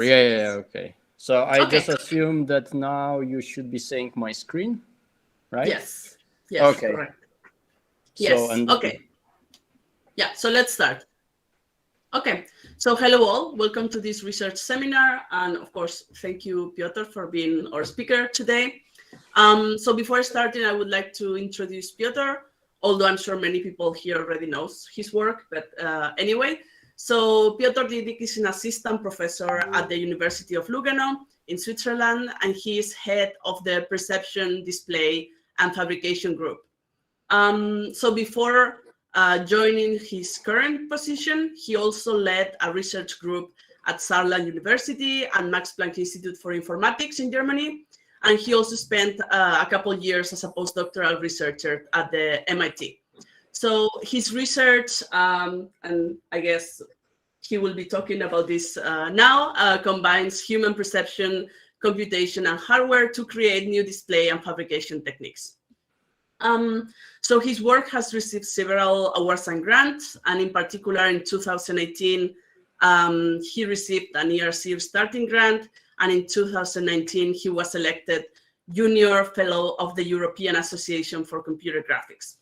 Okay. So I just assume that now you should be seeing my screen, right? Yes. Yes. Okay. Correct. So, Yes. Okay. Yeah. So let's start. Okay. So hello all. Welcome to this research seminar, and of course, thank you, Piotr, for being our speaker today. So before starting, I would like to introduce Piotr, although I'm sure many people here already knows his work, but anyway. So Piotr Didyk is an assistant professor at the University of Lugano in Switzerland, and he is head of the Perception, Display, and Fabrication group. So before joining his current position, he also led a research group at Saarland University and Max Planck Institute for Informatics in Germany. And he also spent a couple years as a postdoctoral researcher at the MIT. So his research, and I guess he will be talking about this now, combines human perception, computation, and hardware to create new display and fabrication techniques. So his work has received several awards and grants, and in particular in 2018, he received an ERC starting grant, and in 2019, he was elected Junior Fellow of the European Association for Computer Graphics.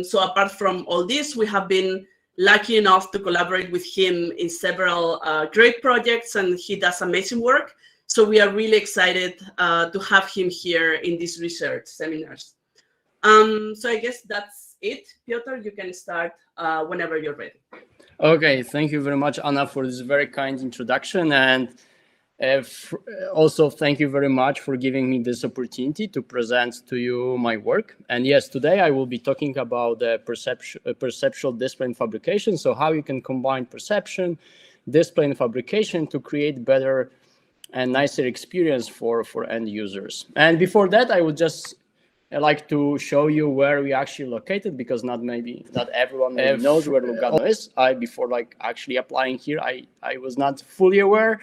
So apart from all this, we have been lucky enough to collaborate with him in several great projects, and he does amazing work. So we are really excited to have him here in these research seminars. So I guess that's it. Piotr, you can start whenever you're ready. Okay, thank you very much, Anna, for this very kind introduction. And also, thank you very much for giving me this opportunity to present to you my work. And yes, today I will be talking about the perceptual display and fabrication. So how you can combine perception, display, and fabrication to create better and nicer experience for end users. And before that, I would just like to show you where we actually located, because not everyone knows where Lugano is. Before actually applying here, I was not fully aware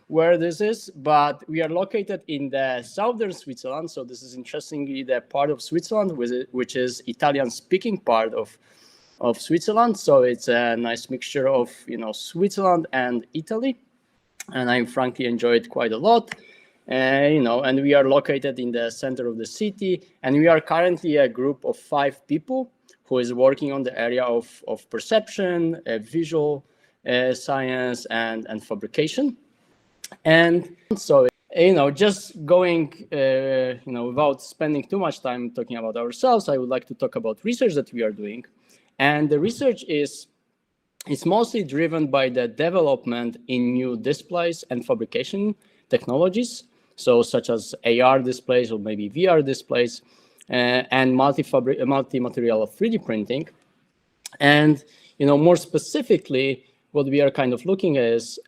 where this is, but we are located in the southern Switzerland. So this is interestingly the part of Switzerland which is Italian-speaking part of Switzerland. So it's a nice mixture of Switzerland and Italy, and I frankly enjoy it quite a lot. And we are located in the center of the city, and we are currently a group of 5 people who is working on the area of perception, visual science, and fabrication. And so, just going, without spending too much time talking about ourselves, I would like to talk about research that we are doing. And the research is mostly driven by the development in new displays and fabrication technologies. So such as AR displays or maybe VR displays, and multi-material 3D printing. And, more specifically, what we are kind of looking at is,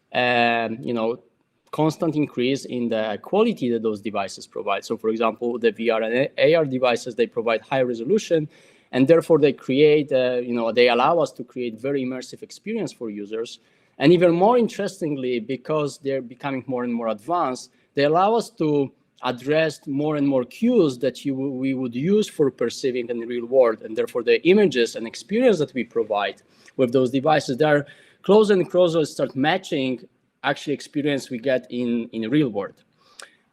constant increase in the quality that those devices provide. So for example, the VR and AR devices, they provide high resolution, and therefore they create, they allow us to create very immersive experience for users. And even more interestingly, because they're becoming more and more advanced, they allow us to address more and more cues that we would use for perceiving in the real world. And therefore, the images and experience that we provide with those devices, they're closer and closer start matching actually experience we get in the real world.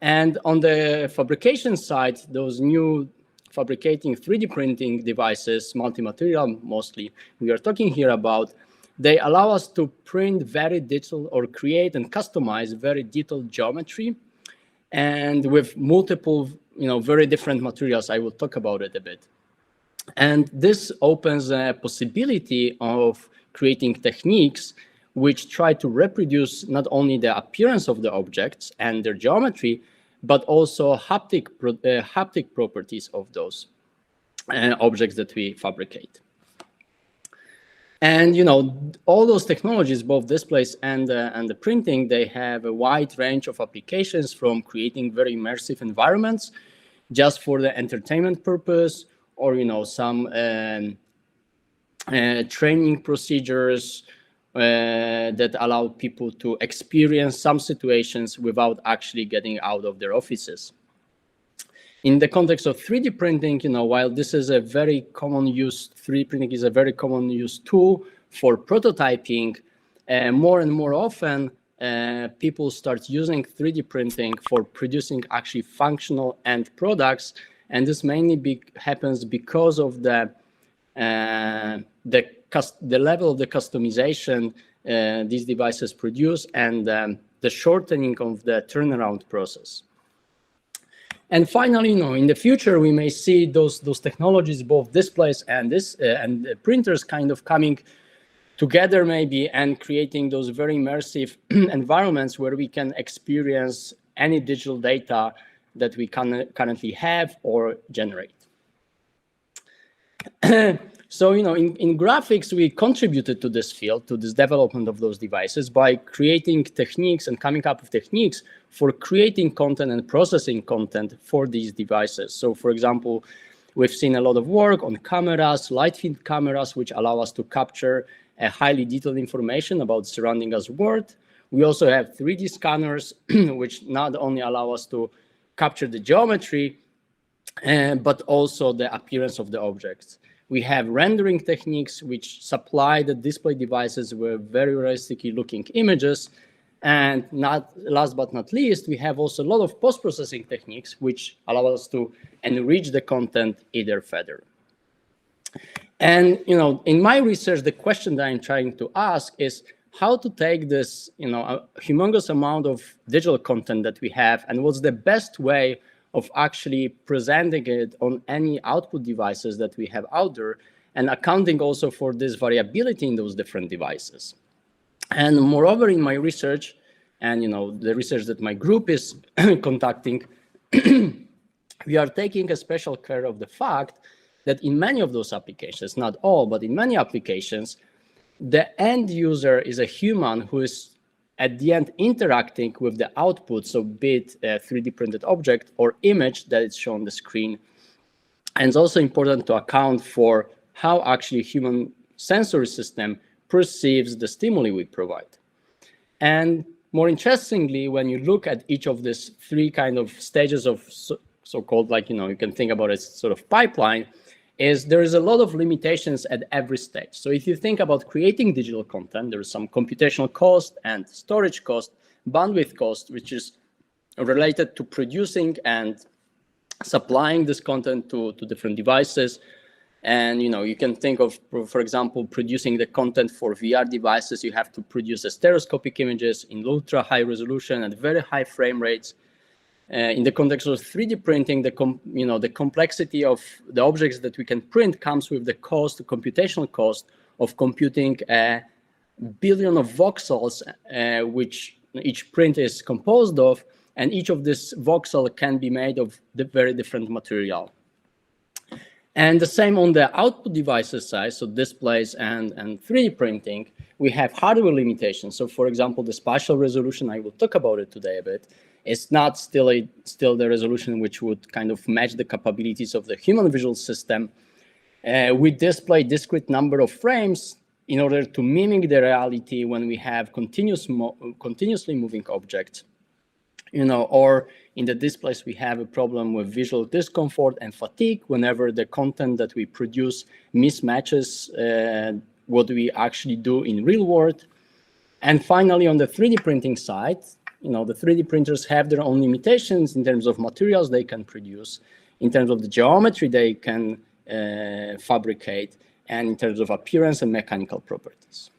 And on the fabrication side, those new fabricating 3D printing devices, multi-material mostly, we are talking here about, they allow us to print very detailed or create and customize very detailed geometry, and with multiple, very different materials. I will talk about it a bit. And this opens a possibility of creating techniques which try to reproduce not only the appearance of the objects and their geometry, but also haptic properties of those objects that we fabricate. And all those technologies, both displays and the printing, they have a wide range of applications, from creating very immersive environments just for the entertainment purpose, or some training procedures that allow people to experience some situations without actually getting out of their offices. In the context of 3D printing, while this is a very common use, 3D printing is a very common use tool for prototyping, more and more often, people start using 3D printing for producing actually functional end products, and this mainly happens because of the level of the customization these devices produce, and the shortening of the turnaround process. And finally, in the future, we may see those technologies, both displays and printers, kind of coming together maybe and creating those very immersive environments where we can experience any digital data that we currently have or generate. So, in graphics, we contributed to this field, to this development of those devices by creating techniques and coming up with techniques for creating content and processing content for these devices. So, for example, we've seen a lot of work on cameras, light-field cameras, which allow us to capture a highly detailed information about surrounding us world. We also have 3D scanners, which not only allow us to capture the geometry, but also the appearance of the objects. We have rendering techniques which supply the display devices with very realistically looking images. And last but not least, we have also a lot of post-processing techniques which allow us to enrich the content either further. And in my research, the question that I'm trying to ask is how to take this a humongous amount of digital content that we have, and what's the best way of actually presenting it on any output devices that we have out there, and accounting also for this variability in those different devices. And moreover, in my research, and the research that my group is conducting, we are taking a special care of the fact that in many of those applications, not all, but in many applications, the end user is a human who is at the end interacting with the output, so be it a 3D printed object or image that is shown on the screen. And it's also important to account for how actually human sensory system perceives the stimuli we provide. And more interestingly, when you look at each of these three kind of stages of so-called, you can think about it as sort of pipeline, is there is a lot of limitations at every stage. So if you think about creating digital content, there is some computational cost and storage cost, bandwidth cost, which is related to producing and supplying this content to different devices. And you can think of, for example, producing the content for VR devices. You have to produce a stereoscopic images in ultra high resolution at very high frame rates. In the context of 3D printing, the complexity of the objects that we can print comes with the computational cost of computing a billion of voxels, which each print is composed of, and each of this voxel can be made of the very different material. And the same on the output devices side, so displays and 3D printing, we have hardware limitations. So for example, the spatial resolution, I will talk about it today a bit, it's not still the resolution which would kind of match the capabilities of the human visual system. We display discrete number of frames in order to mimic the reality when we have continuously moving objects. Or in the displays, we have a problem with visual discomfort and fatigue whenever the content that we produce mismatches what we actually do in real world. And finally, on the 3D printing side, the 3D printers have their own limitations in terms of materials they can produce, in terms of the geometry they can fabricate, and in terms of appearance and mechanical properties.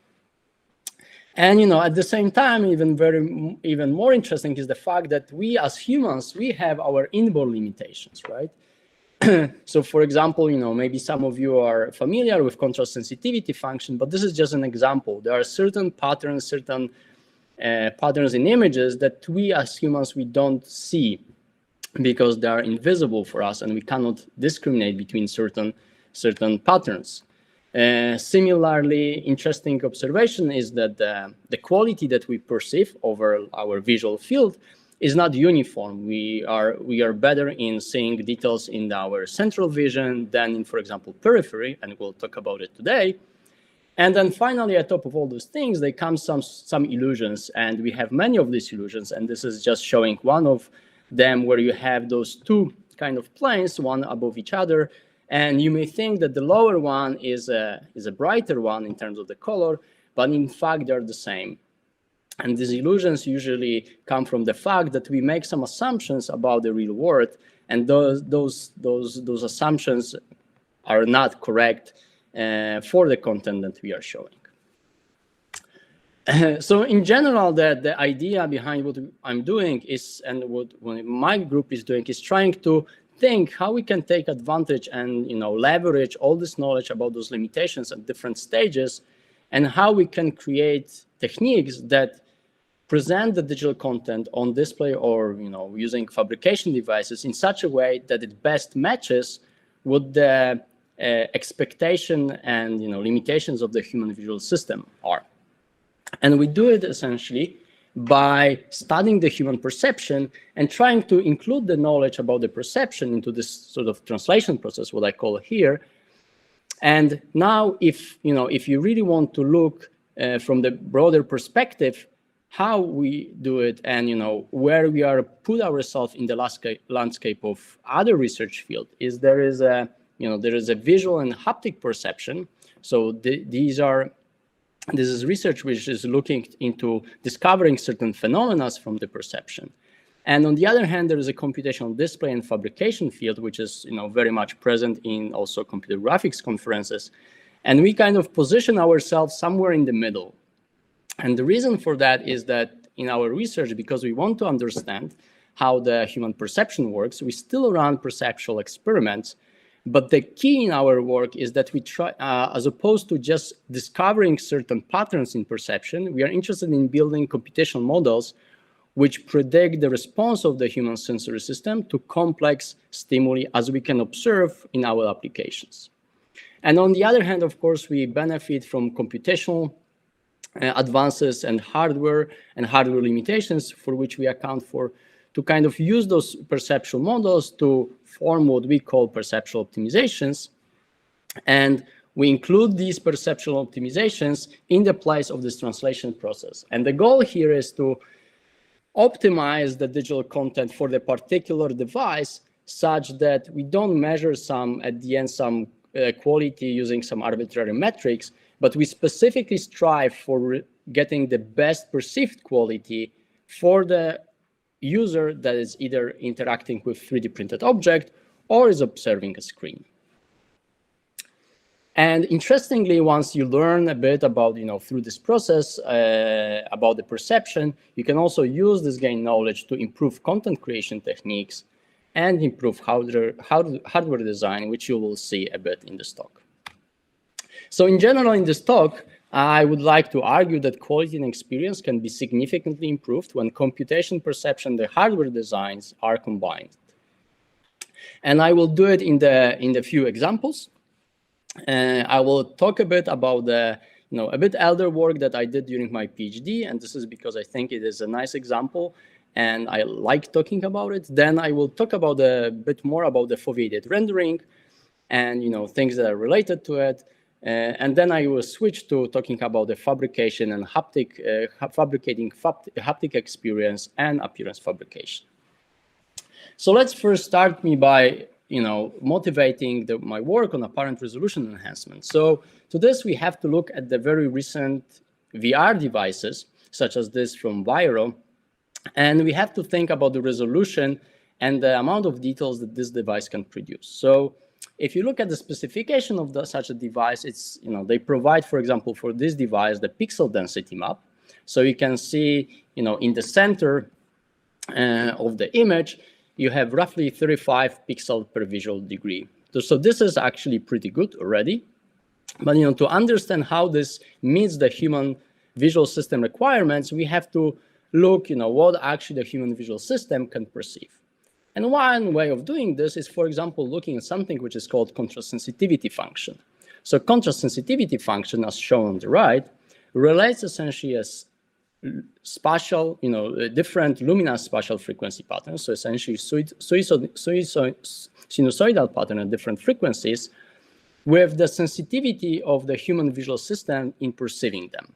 And at the same time, even more interesting is the fact that we as humans, we have our inborn limitations, right? So for example, maybe some of you are familiar with contrast sensitivity function, but this is just an example. There are certain patterns, patterns in images that we as humans, we don't see because they are invisible for us and we cannot discriminate between certain patterns. Similarly, interesting observation is that the quality that we perceive over our visual field is not uniform. We are better in seeing details in our central vision than in, for example, periphery, and we'll talk about it today. And then finally, at top of all those things, there come some illusions, and we have many of these illusions, and this is just showing one of them where you have those two kind of planes, one above each other, and you may think that the lower one is a brighter one in terms of the color, but in fact, they're the same. And these illusions usually come from the fact that we make some assumptions about the real world, and those assumptions are not correct for the content that we are showing. So in general, the idea behind what I'm doing is, and what my group is doing, is trying to think how we can take advantage and leverage all this knowledge about those limitations at different stages, and how we can create techniques that present the digital content on display or using fabrication devices in such a way that it best matches what the expectation and limitations of the human visual system are. And we do it essentially by studying the human perception and trying to include the knowledge about the perception into this sort of translation process, what I call here. And now, if you really want to look from the broader perspective, how we do it and where we are put ourselves in the landscape of other research field, is there is a visual and haptic perception. So this is research which is looking into discovering certain phenomena from the perception. And on the other hand, there is a computational display and fabrication field, which is very much present in also computer graphics conferences. And we kind of position ourselves somewhere in the middle. And the reason for that is that in our research, because we want to understand how the human perception works, we still run perceptual experiments. But the key in our work is that we try, as opposed to just discovering certain patterns in perception, we are interested in building computational models which predict the response of the human sensory system to complex stimuli, as we can observe in our applications. And on the other hand, of course, we benefit from computational advances and hardware limitations for which we account for, to kind of use those perceptual models to form what we call perceptual optimizations. And we include these perceptual optimizations in the place of this translation process. And the goal here is to optimize the digital content for the particular device such that we don't measure at the end some quality using some arbitrary metrics, but we specifically strive for getting the best perceived quality for the user that is either interacting with 3D printed object or is observing a screen. And interestingly, once you learn a bit about, through this process, about the perception, you can also use this gained knowledge to improve content creation techniques and improve hardware design, which you will see a bit in this talk. So in general, in this talk, I would like to argue that quality and experience can be significantly improved when computation, perception, the hardware designs are combined. And I will do it in the few examples. I will talk a bit about the a bit elder work that I did during my PhD, and this is because I think it is a nice example and I like talking about it. Then I will talk about a bit more about the foveated rendering and things that are related to it. And then I will switch to talking about the fabrication and fabricating haptic experience and appearance fabrication. So let's first start me by motivating my work on apparent resolution enhancement. So to this, we have to look at the very recent VR devices, such as this from Viro, and we have to think about the resolution and the amount of details that this device can produce. So if you look at the specification of such a device, it's they provide, for example, for this device, the pixel density map. So you can see, in the center of the image, you have roughly 35 pixels per visual degree. So this is actually pretty good already. But to understand how this meets the human visual system requirements, we have to look, what actually the human visual system can perceive. And one way of doing this is, for example, looking at something which is called contrast sensitivity function. So contrast sensitivity function, as shown on the right, relates essentially as spatial, different luminance spatial frequency patterns. So essentially sinusoidal pattern at different frequencies with the sensitivity of the human visual system in perceiving them.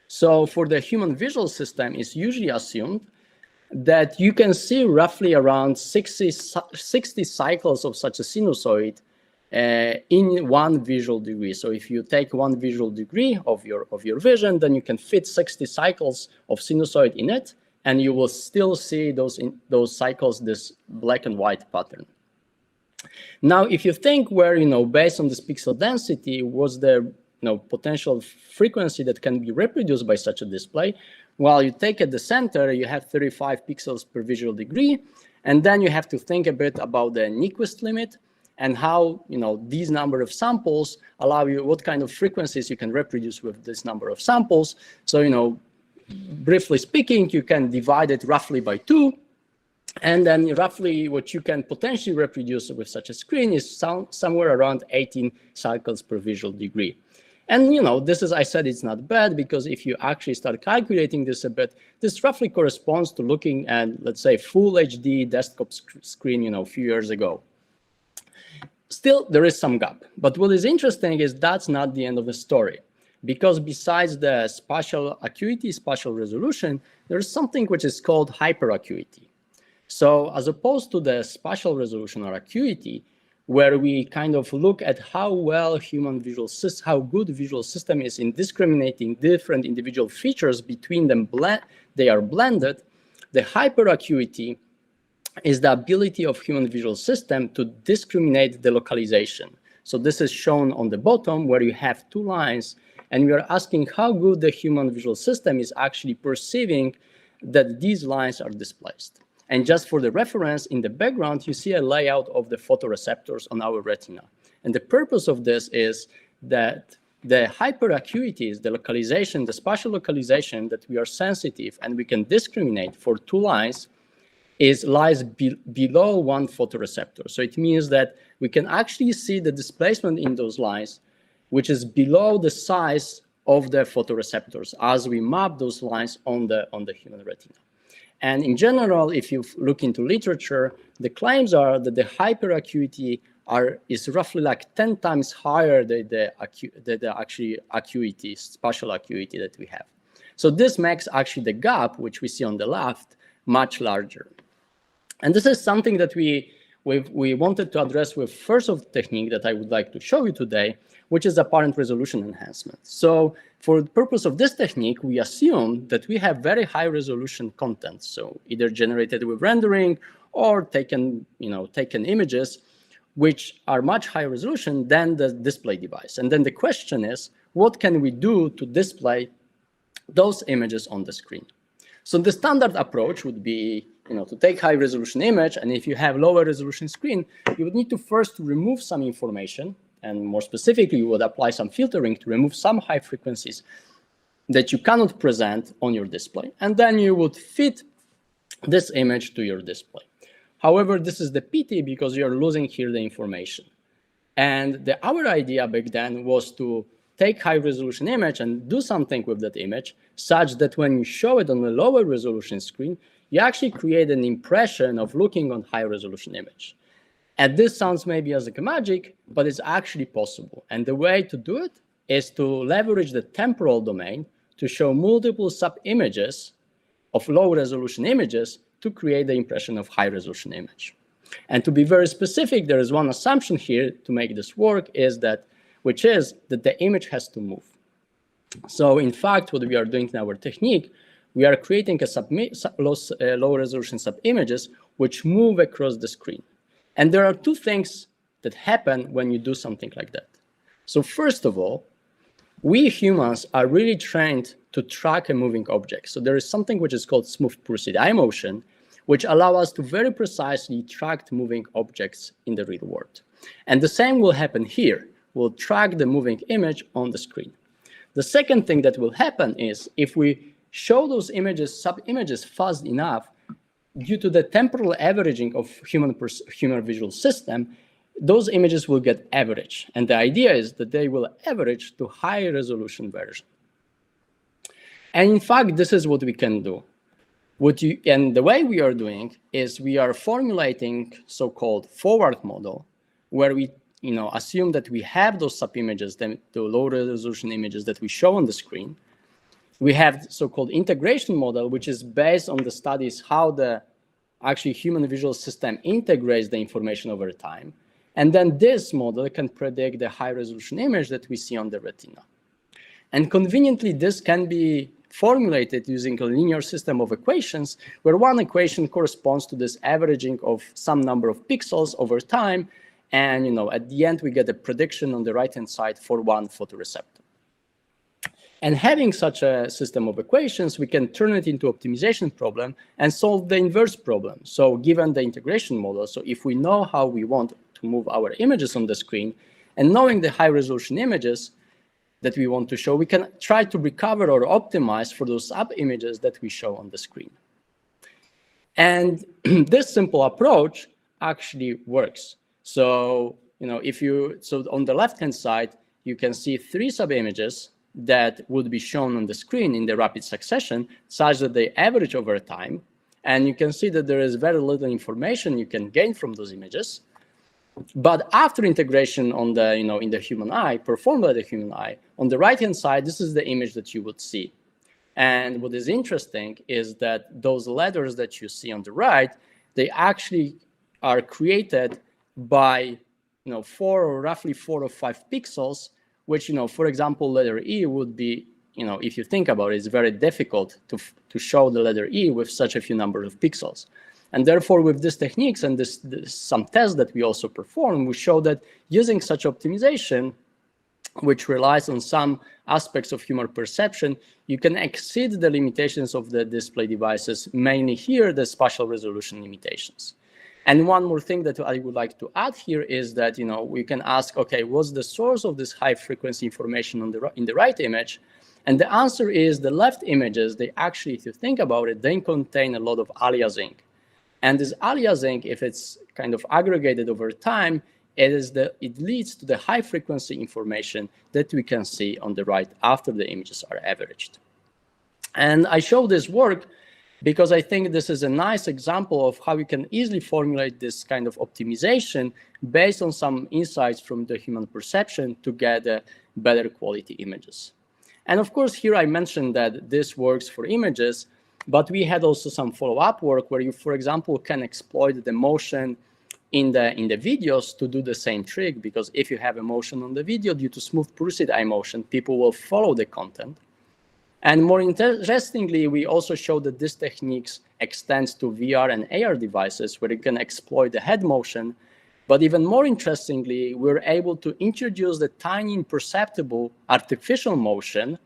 So for the human visual system, it's usually assumed that you can see roughly around 60 cycles of such a sinusoid in one visual degree. So if you take one visual degree of your vision, then you can fit 60 cycles of sinusoid in it, and you will still see those cycles, this black and white pattern. Now, if you think where, based on this pixel density, was the potential frequency that can be reproduced by such a display, well, you take at the center, you have 35 pixels per visual degree, and then you have to think a bit about the Nyquist limit and how these number of samples allow you what kind of frequencies you can reproduce with this number of samples. So, briefly speaking, you can divide it roughly by 2. And then roughly what you can potentially reproduce with such a screen is somewhere around 18 cycles per visual degree. And this is, I said, it's not bad, because if you actually start calculating this a bit, this roughly corresponds to looking at, let's say, full HD desktop screen, a few years ago. Still, there is some gap. But what is interesting is that's not the end of the story, because besides the spatial acuity, spatial resolution, there's something which is called hyperacuity. So as opposed to the spatial resolution or acuity, where we kind of look at how well how good visual system is in discriminating different individual features between them, they are blended, the hyperacuity is the ability of human visual system to discriminate the localization. So this is shown on the bottom, where you have 2 lines, and we are asking how good the human visual system is actually perceiving that these lines are displaced. And just for the reference, in the background, you see a layout of the photoreceptors on our retina. And the purpose of this is that the hyperacuity is the localization, the spatial localization that we are sensitive and we can discriminate for 2 lines lies below 1 photoreceptor. So it means that we can actually see the displacement in those lines, which is below the size of the photoreceptors as we map those lines on the human retina. And in general, if you look into literature, the claims are that the hyperacuity is roughly like 10 times higher than the actually acuity, spatial acuity that we have. So this makes actually the gap, which we see on the left, much larger. And this is something that we wanted to address with first of the technique that I would like to show you today, which is apparent resolution enhancement. So for the purpose of this technique, we assume that we have very high resolution content, so either generated with rendering or taken images, which are much higher resolution than the display device. And then the question is, what can we do to display those images on the screen? So the standard approach would be to take high resolution image, and if you have lower resolution screen, you would need to first remove some information, and more specifically, you would apply some filtering to remove some high frequencies that you cannot present on your display, and then you would fit this image to your display. However, this is the pity because you're losing here the information. And our idea back then was to take high resolution image and do something with that image such that when you show it on a lower resolution screen, you actually create an impression of looking on high resolution image. And this sounds maybe as like a magic, but it's actually possible. And the way to do it is to leverage the temporal domain to show multiple sub-images of low resolution images to create the impression of high resolution image. And to be very specific, there is one assumption here to make this work, which is that the image has to move. So in fact, what we are doing in our technique, we are creating a low resolution sub-images which move across the screen. And there are 2 things that happen when you do something like that. So first of all, we humans are really trained to track a moving object. So there is something which is called smooth pursuit eye motion, which allow us to very precisely track moving objects in the real world. And the same will happen here. We'll track the moving image on the screen. The second thing that will happen is if we show those images, sub-images fast enough, due to the temporal averaging of human visual system, those images will get averaged. And the idea is that they will average to high resolution version. And in fact, this is what we can do. And the way we are doing is we are formulating so-called forward model, where we assume that we have those sub-images, the low resolution images that we show on the screen. We have so-called integration model, which is based on the studies how the actually human visual system integrates the information over time. And then this model can predict the high resolution image that we see on the retina. And conveniently, this can be formulated using a linear system of equations, where one equation corresponds to this averaging of some number of pixels over time. And at the end, we get a prediction on the right-hand side for one photoreceptor. And having such a system of equations, we can turn it into optimization problem and solve the inverse problem. So given the integration model, so if we know how we want to move our images on the screen, and knowing the high resolution images that we want to show, we can try to recover or optimize for those sub-images that we show on the screen. And this simple approach actually works. So, so on the left-hand side, you can see 3 sub-images that would be shown on the screen in the rapid succession, such that they average over time. And you can see that there is very little information you can gain from those images. But after integration on the, in the human eye, performed by the human eye, on the right-hand side, this is the image that you would see. And what is interesting is that those letters that you see on the right, they actually are created by, roughly 4 or 5 pixels, which, for example, letter E would be, if you think about it, it's very difficult to show the letter E with such a few number of pixels. And therefore, with these techniques and some tests that we also perform, we show that using such optimization, which relies on some aspects of human perception, you can exceed the limitations of the display devices, mainly here, the spatial resolution limitations. And one more thing that I would like to add here is that, we can ask, okay, what's the source of this high frequency information in the right image? And the answer is the left images, they actually, if you think about it, they contain a lot of aliasing. And this aliasing, if it's kind of aggregated over time, it leads to the high frequency information that we can see on the right after the images are averaged. And I show this work because I think this is a nice example of how we can easily formulate this kind of optimization based on some insights from the human perception to get better quality images. And of course, here I mentioned that this works for images, but we had also some follow-up work where you, for example, can exploit the motion in the videos to do the same trick, because if you have a motion on the video due to smooth pursued eye motion, people will follow the content. And more interestingly, we also showed that this techniques extends to VR and AR devices where you can exploit the head motion. But even more interestingly, we're able to introduce the tiny imperceptible artificial motion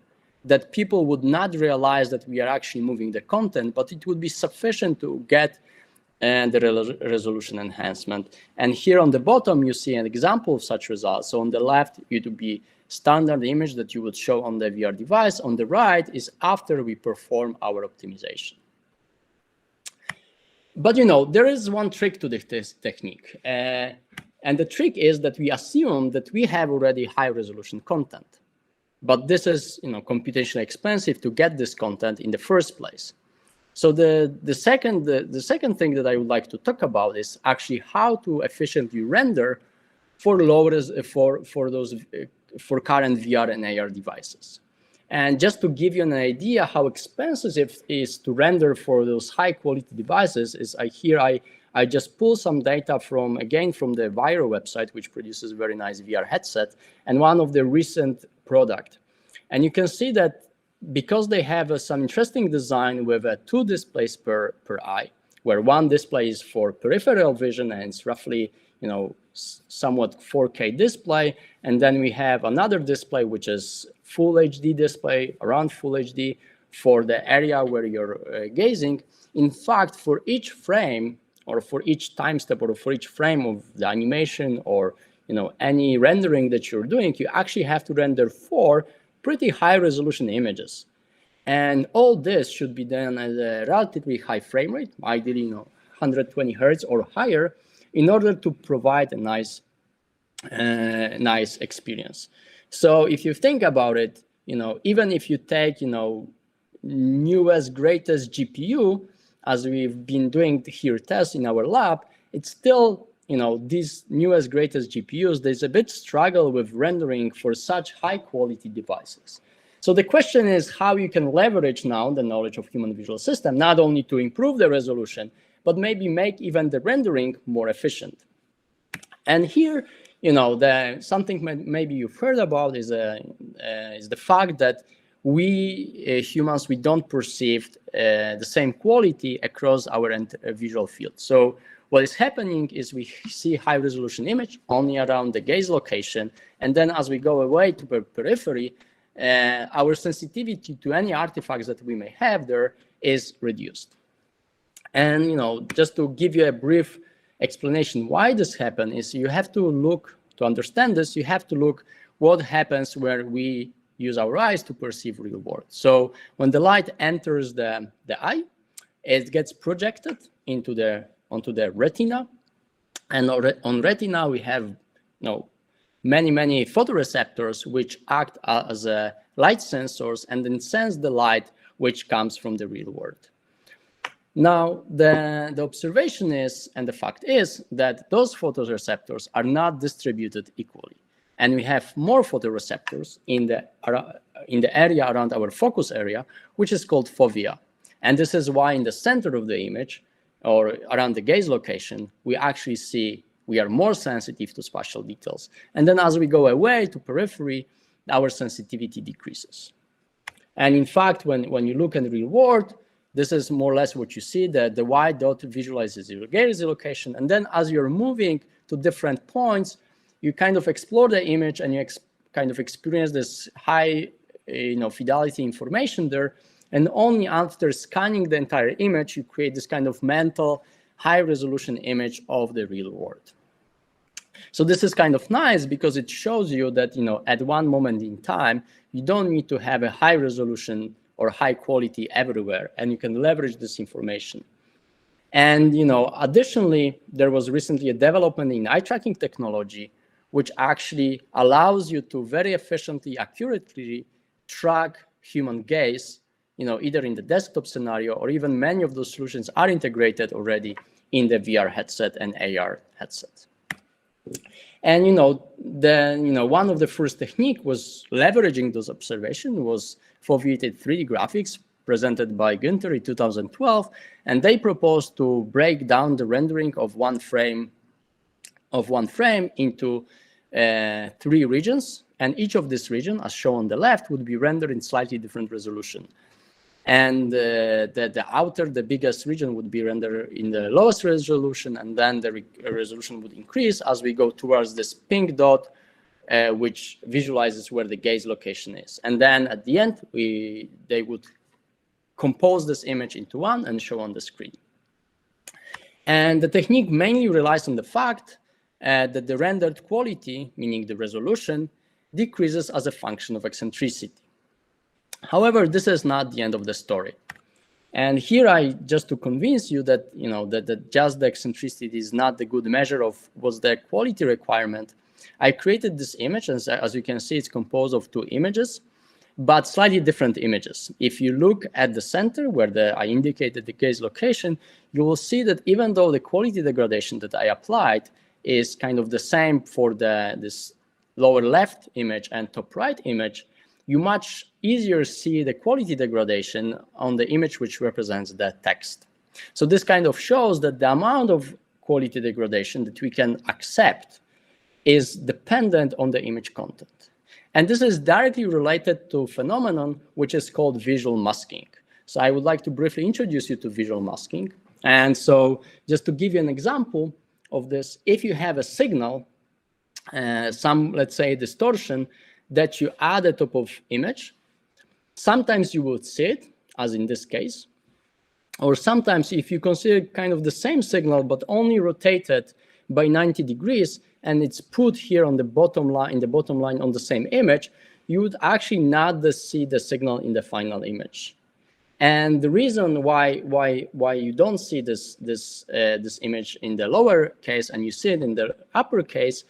that people would not realize that we are actually moving the content, but it would be sufficient to get the resolution enhancement. And here on the bottom, you see an example of such results. So on the left, it would be standard image that you would show on the VR device. On the right is after we perform our optimization. But there is one trick to this technique. And the trick is that we assume that we have already high resolution content. But this is computationally expensive to get this content in the first place. So the second thing that I would like to talk about is actually how to efficiently render for for current VR and AR devices. And just to give you an idea how expensive it is to render for those high quality devices, is I just pull some data from the Viro website, which produces a very nice VR headset, and one of the recent product. And you can see that because they have some interesting design with 2 displays per eye, where one display is for peripheral vision and it's roughly, somewhat 4K display. And then we have another display, which is full HD display, around full HD for the area where you're gazing. In fact, for each frame or for each time step or for each frame of the animation or, any rendering that you're doing, you actually have to render 4 pretty high resolution images. And all this should be done at a relatively high frame rate, ideally 120 Hertz or higher, in order to provide a nice experience. So if you think about it, even if you take, newest, greatest GPU, as we've been doing here tests in our lab, it's still, these newest, greatest GPUs, there's a bit struggle with rendering for such high quality devices. So the question is how you can leverage now the knowledge of human visual system, not only to improve the resolution, but maybe make even the rendering more efficient. And here, something maybe you've heard about is the fact that we humans, we don't perceive the same quality across our visual field. So what is happening is we see high resolution image only around the gaze location. And then as we go away to the periphery, our sensitivity to any artifacts that we may have there is reduced. And, just to give you a brief explanation why this happens is you have to look, to understand this, you have to look what happens where we use our eyes to perceive real world. So when the light enters the eye, it gets projected onto the retina. And on retina, we have many photoreceptors which act as light sensors and then sense the light which comes from the real world. Now, the observation is, and the fact is, that those photoreceptors are not distributed equally. And we have more photoreceptors in the area around our focus area, which is called fovea. And this is why in the center of the image, or around the gaze location, we actually see we are more sensitive to spatial details. And then as we go away to periphery, our sensitivity decreases. And in fact, when you look at the real world, this is more or less what you see, that the white dot visualizes your gaze location. And then as you're moving to different points, you kind of explore the image and you kind of experience this high fidelity information there. And only after scanning the entire image, you create this kind of mental high resolution image of the real world. So this is kind of nice because it shows you that, at one moment in time, you don't need to have a high resolution or high quality everywhere, and you can leverage this information. And, additionally, there was recently a development in eye tracking technology, which actually allows you to very efficiently, accurately track human gaze, either in the desktop scenario or even many of those solutions are integrated already in the VR headset and AR headset. And, one of the first technique was leveraging those observations was foveated 3D graphics presented by Günther in 2012. And they proposed to break down the rendering of one frame into 3 regions. And each of these regions, as shown on the left, would be rendered in slightly different resolution. And the biggest region would be rendered in the lowest resolution, and then the resolution would increase as we go towards this pink dot, which visualizes where the gaze location is. And then at the end, they would compose this image into one and show on the screen. And the technique mainly relies on the fact that the rendered quality, meaning the resolution, decreases as a function of eccentricity. However, this is not the end of the story. And here just to convince you that, that just the eccentricity is not the good measure of what's the quality requirement, I created this image, and as you can see, it's composed of 2 images, but slightly different images. If you look at the center where I indicated the gaze location, you will see that even though the quality degradation that I applied is kind of the same for this lower left image and top right image, you much easier see the quality degradation on the image which represents the text. So this kind of shows that the amount of quality degradation that we can accept is dependent on the image content. And this is directly related to a phenomenon which is called visual masking. So I would like to briefly introduce you to visual masking. And so just to give you an example of this, if you have a signal, some, let's say, distortion that you add at top of image, sometimes you would see it, as in this case, or sometimes if you consider kind of the same signal, but only rotated by 90 degrees, and it's put here on the bottom line, on the same image, you would actually not see the signal in the final image. And the reason why you don't see this image in the lower case and you see it in the upper case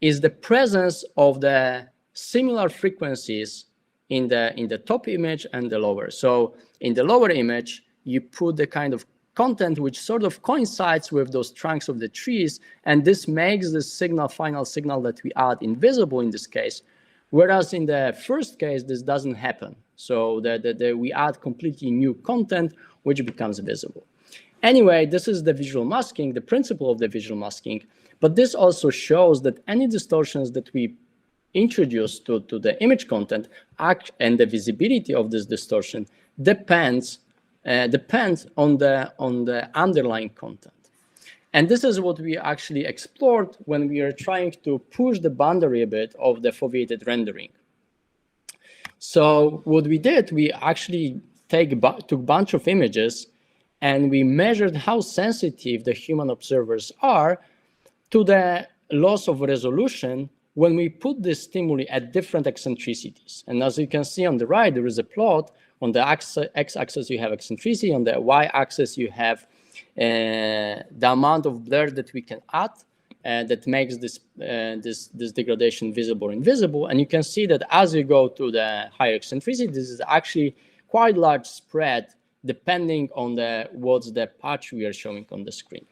is the presence of the similar frequencies in the top image and the lower. So in the lower image, you put the kind of content which sort of coincides with those trunks of the trees, and this makes the final signal that we add invisible in this case, whereas in the first case, this doesn't happen. So we add completely new content, which becomes visible. Anyway, this is the visual masking, the principle of the visual masking. But this also shows that any distortions that we introduce to the image content and the visibility of this distortion depends on the underlying content. And this is what we actually explored when we are trying to push the boundary a bit of the foveated rendering. So what we did, we actually took a bunch of images and we measured how sensitive the human observers are to the loss of resolution when we put this stimuli at different eccentricities. And as you can see on the right, there is a plot. On the x-axis, you have eccentricity. On the y-axis, you have the amount of blur that we can add that makes this degradation visible or invisible. And you can see that as you go to the higher eccentricity, this is actually quite large spread depending on what's the patch we are showing on the screen.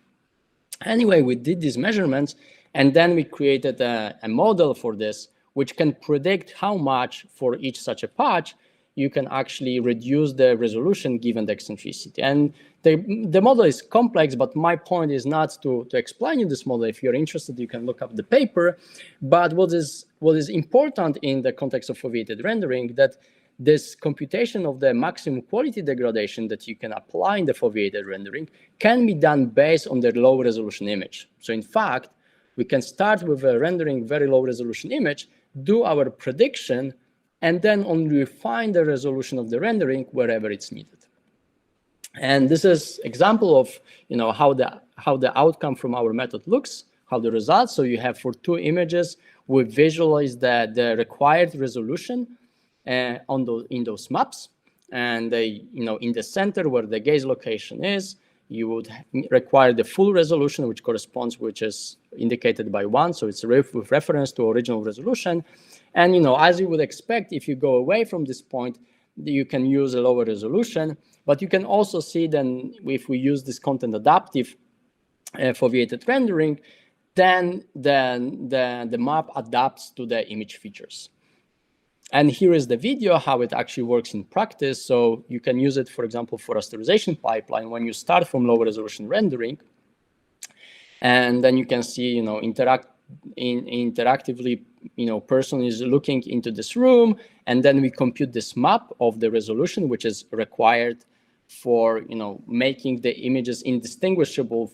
Anyway, we did these measurements, and then we created a model for this, which can predict how much for each such a patch you can actually reduce the resolution given the eccentricity. And the model is complex, but my point is not to explain you this model. If you're interested, you can look up the paper. But what is important in the context of foveated rendering, that this computation of the maximum quality degradation that you can apply in the foveated rendering can be done based on the low resolution image. So in fact, we can start with a rendering very low resolution image, do our prediction, and then only refine the resolution of the rendering wherever it's needed. And this is example of how the outcome from our method looks, how the results. So you have for 2 images, we visualize the required resolution in those maps, and in the center where the gaze location is, you would require the full resolution, which is indicated by 1, so it's with reference to original resolution. And as you would expect, if you go away from this point, you can use a lower resolution. But you can also see then, if we use this content adaptive foveated rendering, then the map adapts to the image features. And here is the video, how it actually works in practice. So you can use it, for example, for rasterization pipeline when you start from low resolution rendering. And then you can see, interactively, person is looking into this room, and then we compute this map of the resolution, which is required for, making the images indistinguishable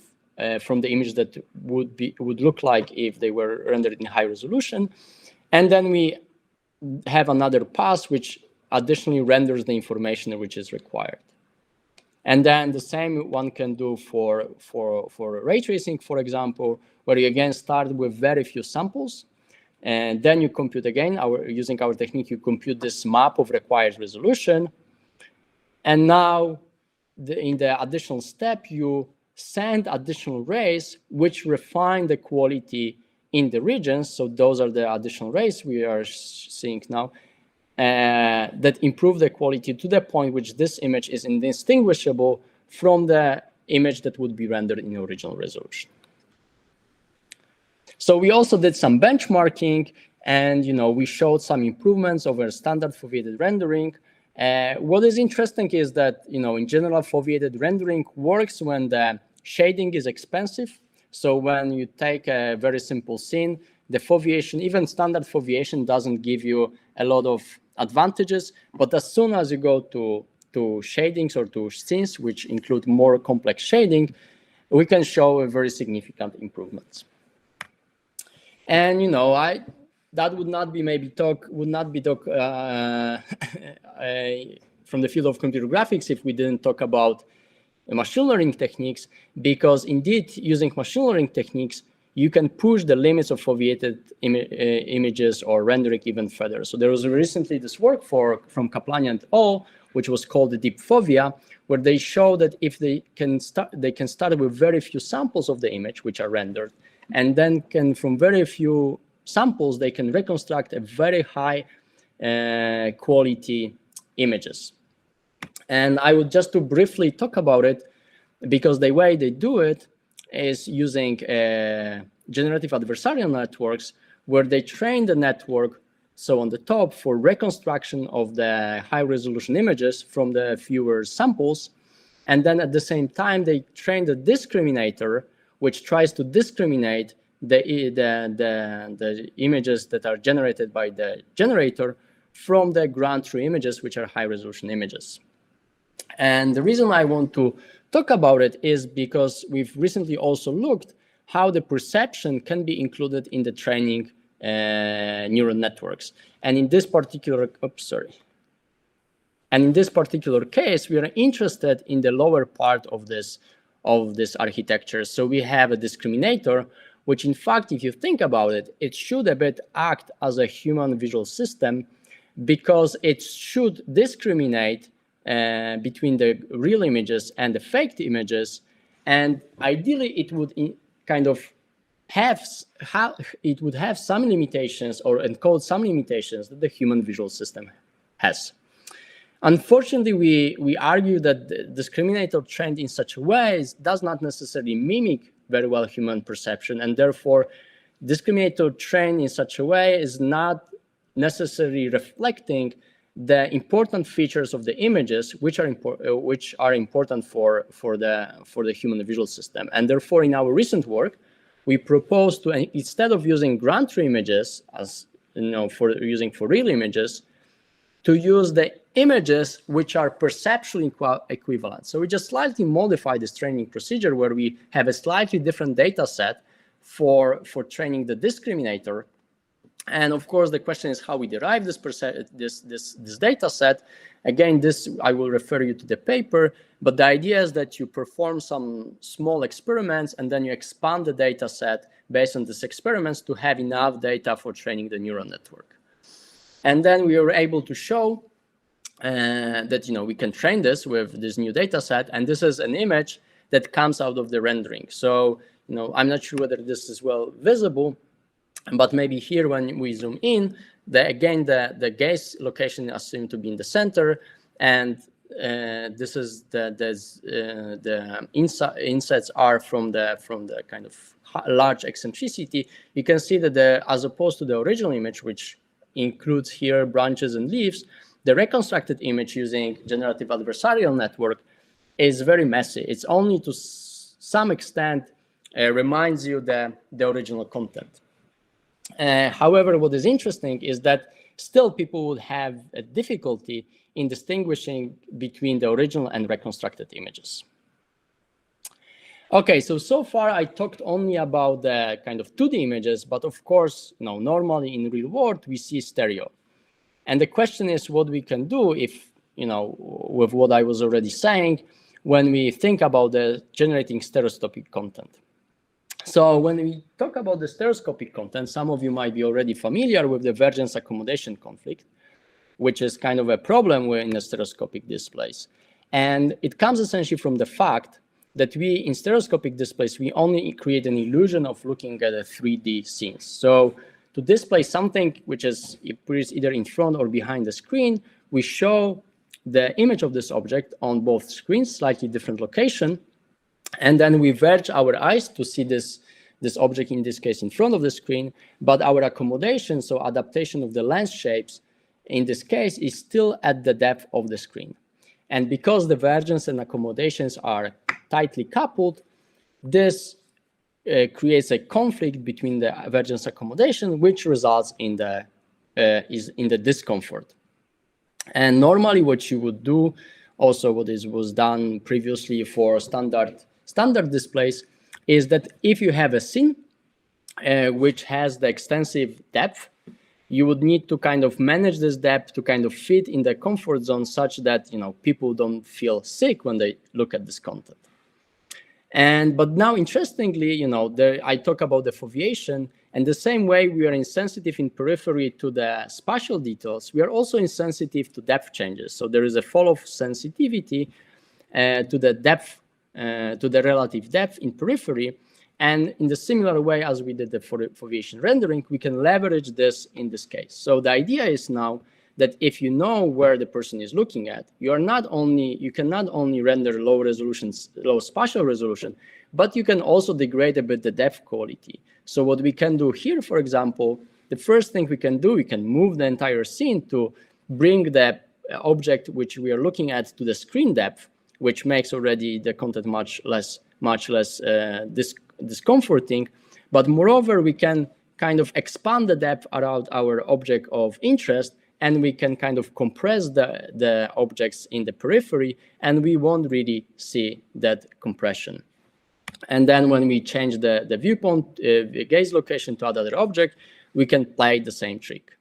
from the image that would look like if they were rendered in high resolution. And then we have another pass which additionally renders the information which is required. And then the same one can do for ray tracing, for example, where you again start with very few samples, and then you compute again, using our technique, you compute this map of required resolution. And now in the additional step, you send additional rays which refine the quality in the regions. So those are the additional rays we are seeing now that improve the quality to the point which this image is indistinguishable from the image that would be rendered in the original resolution. So we also did some benchmarking, and we showed some improvements over standard foveated rendering. What is interesting is that in general, foveated rendering works when the shading is expensive. So when you take a very simple scene, the foveation, even standard foveation, doesn't give you a lot of advantages. But as soon as you go to shadings or to scenes which include more complex shading, we can show a very significant improvements. And that would not be talk from the field of computer graphics if we didn't talk about machine learning techniques, because indeed using machine learning techniques, you can push the limits of foveated images or rendering even further. So there was recently this work from Kaplani et al., which was called the deep Fovea, where they show that if they can start with very few samples of the image which are rendered, and then from very few samples, they can reconstruct a very high quality images. And I would just to briefly talk about it, because the way they do it is using generative adversarial networks, where they train the network, so on the top, for reconstruction of the high resolution images from the fewer samples. And then at the same time, they train the discriminator, which tries to discriminate the images that are generated by the generator from the ground truth images, which are high resolution images. And the reason I want to talk about it is because we've recently also looked how the perception can be included in the training neural networks. And in this particular, And in this particular case, we are interested in the lower part of this architecture. So we have a discriminator, which in fact, if you think about it, it should a bit act as a human visual system because it should discriminate between the real images and the faked images. And ideally, it would have some limitations or encode some limitations that the human visual system has. Unfortunately, we argue that the discriminator trained in such a way does not necessarily mimic very well human perception, and therefore discriminator trained in such a way is not necessarily reflecting the important features of the images, which are important for the human visual system. And therefore, in our recent work, we propose to, instead of using ground truth images as for real images, to use the images which are perceptually equivalent. So we just slightly modify this training procedure where we have a slightly different data set for training the discriminator. And of course, the question is how we derive this data set. Again, I will refer you to the paper, but the idea is that you perform some small experiments and then you expand the data set based on these experiments to have enough data for training the neural network. And then we were able to show that we can train this with this new data set, and this is an image that comes out of the rendering. So I'm not sure whether this is well visible, but maybe here when we zoom in, the gaze location is assumed to be in the center, and this is the insets are from the kind of large eccentricity. You can see that as opposed to the original image, which includes here branches and leaves, the reconstructed image using generative adversarial network is very messy. It's only to some extent reminds you the original content. However, what is interesting is that still people would have a difficulty in distinguishing between the original and reconstructed images. Okay, so far I talked only about the kind of 2D images, but of course, normally in real world we see stereo. And the question is what we can do if, with what I was already saying, when we think about the generating stereoscopic content. So when we talk about the stereoscopic content, some of you might be already familiar with the divergence accommodation conflict, which is kind of a problem in the stereoscopic displays. And it comes essentially from the fact that in stereoscopic displays, we only create an illusion of looking at a 3D scenes. So to display something which is either in front or behind the screen, we show the image of this object on both screens, slightly different location, and then we verge our eyes to see this object, in this case, in front of the screen, but our accommodation, so adaptation of the lens shapes, in this case, is still at the depth of the screen. And because the divergence and accommodations are tightly coupled, this creates a conflict between the divergence accommodation, which results in the discomfort. And normally, what you would do, also what was done previously for standard displays, is that if you have a scene which has the extensive depth, you would need to kind of manage this depth to kind of fit in the comfort zone such that people don't feel sick when they look at this content. But now, interestingly, I talk about the foveation, and the same way we are insensitive in periphery to the spatial details, we are also insensitive to depth changes. So there is a fall of sensitivity to the depth, to the relative depth in periphery. And in the similar way as we did the foveation rendering, we can leverage this in this case. So the idea is now that if you know where the person is looking at, you can not only render low spatial resolution, but you can also degrade a bit the depth quality. So what we can do here, for example, the first thing we can do, we can move the entire scene to bring the object which we are looking at to the screen depth, which makes already the content much less discomforting. But moreover, we can kind of expand the depth around our object of interest, and we can kind of compress the objects in the periphery, and we won't really see that compression. And then when we change the viewpoint, the gaze location to another object, we can play the same trick.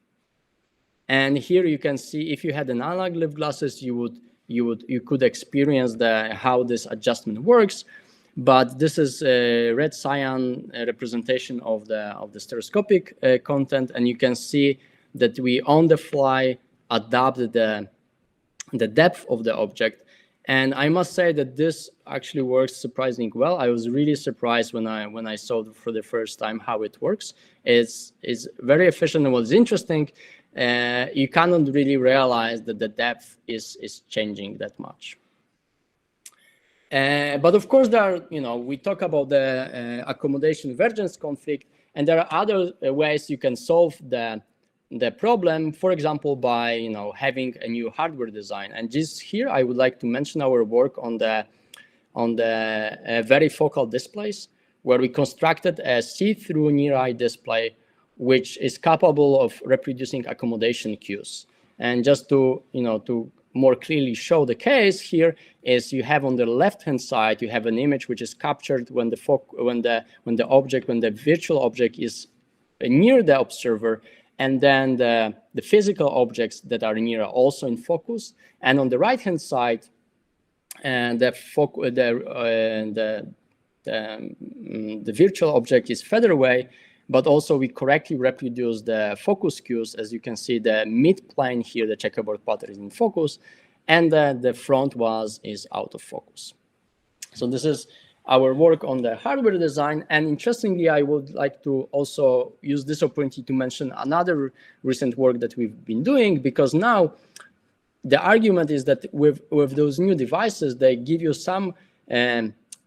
And here you can see, if you had an analog lift glasses, you could experience how this adjustment works. But this is a red cyan representation of the stereoscopic content, and you can see that we on the fly adapt the depth of the object. And I must say that this actually works surprisingly well. I was really surprised when I saw for the first time how it works. It's very efficient, and what's interesting, you cannot really realize that the depth is changing that much. But of course, we talk about the accommodation divergence conflict, and there are other ways you can solve the problem, for example, by having a new hardware design. And just here, I would like to mention our work on the varifocal displays, where we constructed a see-through near-eye display, which is capable of reproducing accommodation cues. And just to more clearly show the case here is you have on the left-hand side, you have an image which is captured when the virtual object is near the observer, and then the physical objects that are near are also in focus. And on the right-hand side, the virtual object is further away, but also we correctly reproduce the focus cues. As you can see, the mid-plane here, the checkerboard pattern is in focus, and the front is out of focus. So this is our work on the hardware design. And interestingly, I would like to also use this opportunity to mention another recent work that we've been doing, because now the argument is that with those new devices, they give you some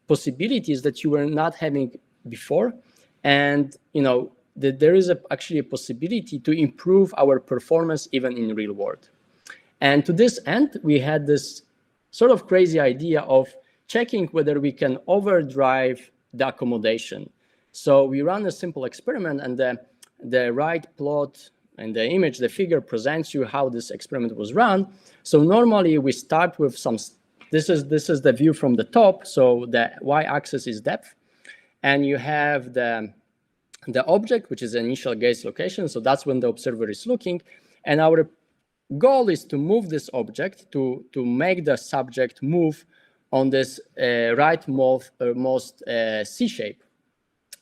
possibilities that you were not having before. And that there is actually a possibility to improve our performance even in real world. And to this end, we had this sort of crazy idea of checking whether we can overdrive the accommodation. So we ran a simple experiment, and the right plot and the image, the figure, presents you how this experiment was run. So normally we start with this is the view from the top. So the y-axis is depth. And you have the object, which is the initial gaze location. So that's when the observer is looking. And our goal is to move this object to make the subject move on this rightmost C shape.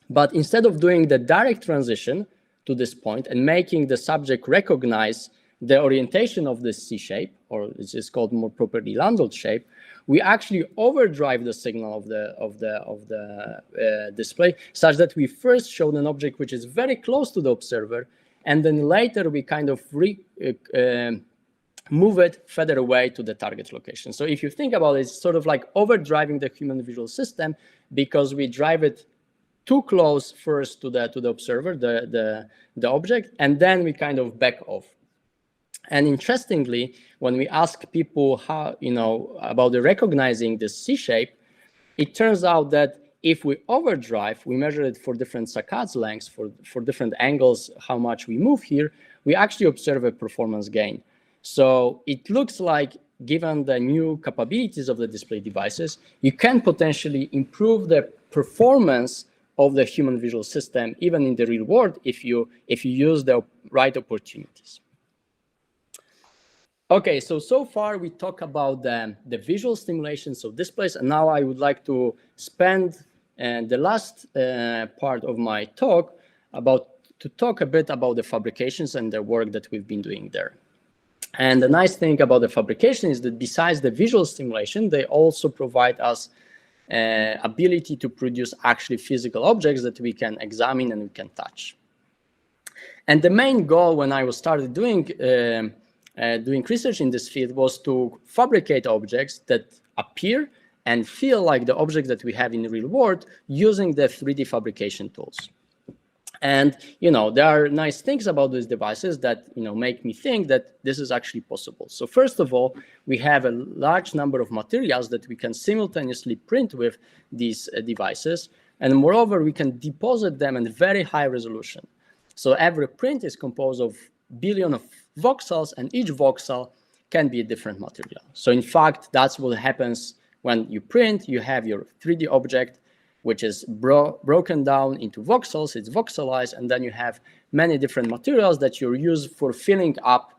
But instead of doing the direct transition to this point and making the subject recognize the orientation of this C shape, or it's just called more properly Landolt shape, we actually overdrive the signal of the display, such that we first showed an object which is very close to the observer, and then later we kind of move it further away to the target location. So if you think about it, it's sort of like overdriving the human visual system, because we drive it too close first to the observer, the object, and then we kind of back off. And interestingly, when we ask people how, about the recognizing the C shape, it turns out that if we overdrive, we measure it for different saccades lengths, for different angles, how much we move here, we actually observe a performance gain. So it looks like, given the new capabilities of the display devices, you can potentially improve the performance of the human visual system, even in the real world, if you use the right opportunities. Okay, so far we talk about the visual stimulations of displays, and now I would like to spend the last part of my talk to talk a bit about the fabrications and the work that we've been doing there. And the nice thing about the fabrication is that besides the visual stimulation, they also provide us ability to produce actually physical objects that we can examine and we can touch. And the main goal when I started doing research in this field was to fabricate objects that appear and feel like the objects that we have in the real world using the 3D fabrication tools. And, there are nice things about these devices that, make me think that this is actually possible. So first of all, we have a large number of materials that we can simultaneously print with these devices. And moreover, we can deposit them in very high resolution. So every print is composed of billion of voxels, and each voxel can be a different material. So in fact, that's what happens when you print. You have your 3D object, which is broken down into voxels. It's voxelized, and then you have many different materials that you use for filling up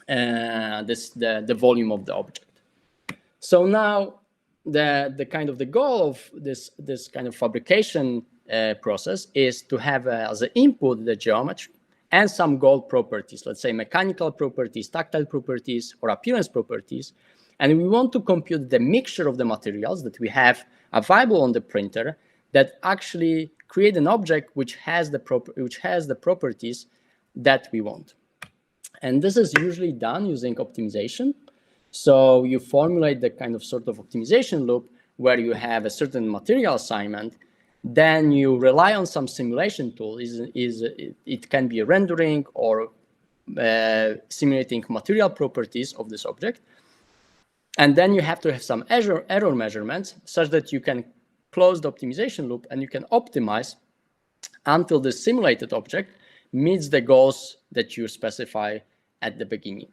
the volume of the object. So now the goal of this kind of fabrication process is to have as an input the geometry and some goal properties, let's say mechanical properties, tactile properties, or appearance properties. And we want to compute the mixture of the materials that we have available on the printer that actually create an object which has the properties that we want. And this is usually done using optimization. So you formulate the kind of sort of optimization loop where you have a certain material assignment. Then you rely on some simulation tool. It can be a rendering or simulating material properties of this object. And then you have to have some error measurements such that you can close the optimization loop and you can optimize until the simulated object meets the goals that you specify at the beginning.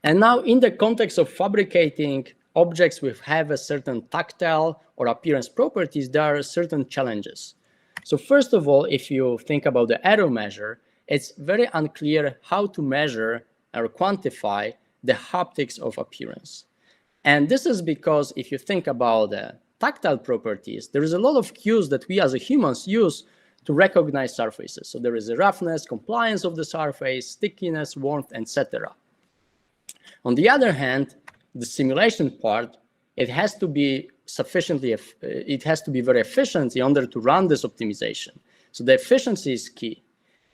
And now in the context of fabricating objects which have a certain tactile or appearance properties, there are certain challenges. So first of all, if you think about the error measure, it's very unclear how to measure or quantify the haptics of appearance. And this is because if you think about the tactile properties, there is a lot of cues that we as humans use to recognize surfaces. So there is a roughness, compliance of the surface, stickiness, warmth, etc. On the other hand, the simulation part, it has to be very efficient in order to run this optimization. So the efficiency is key.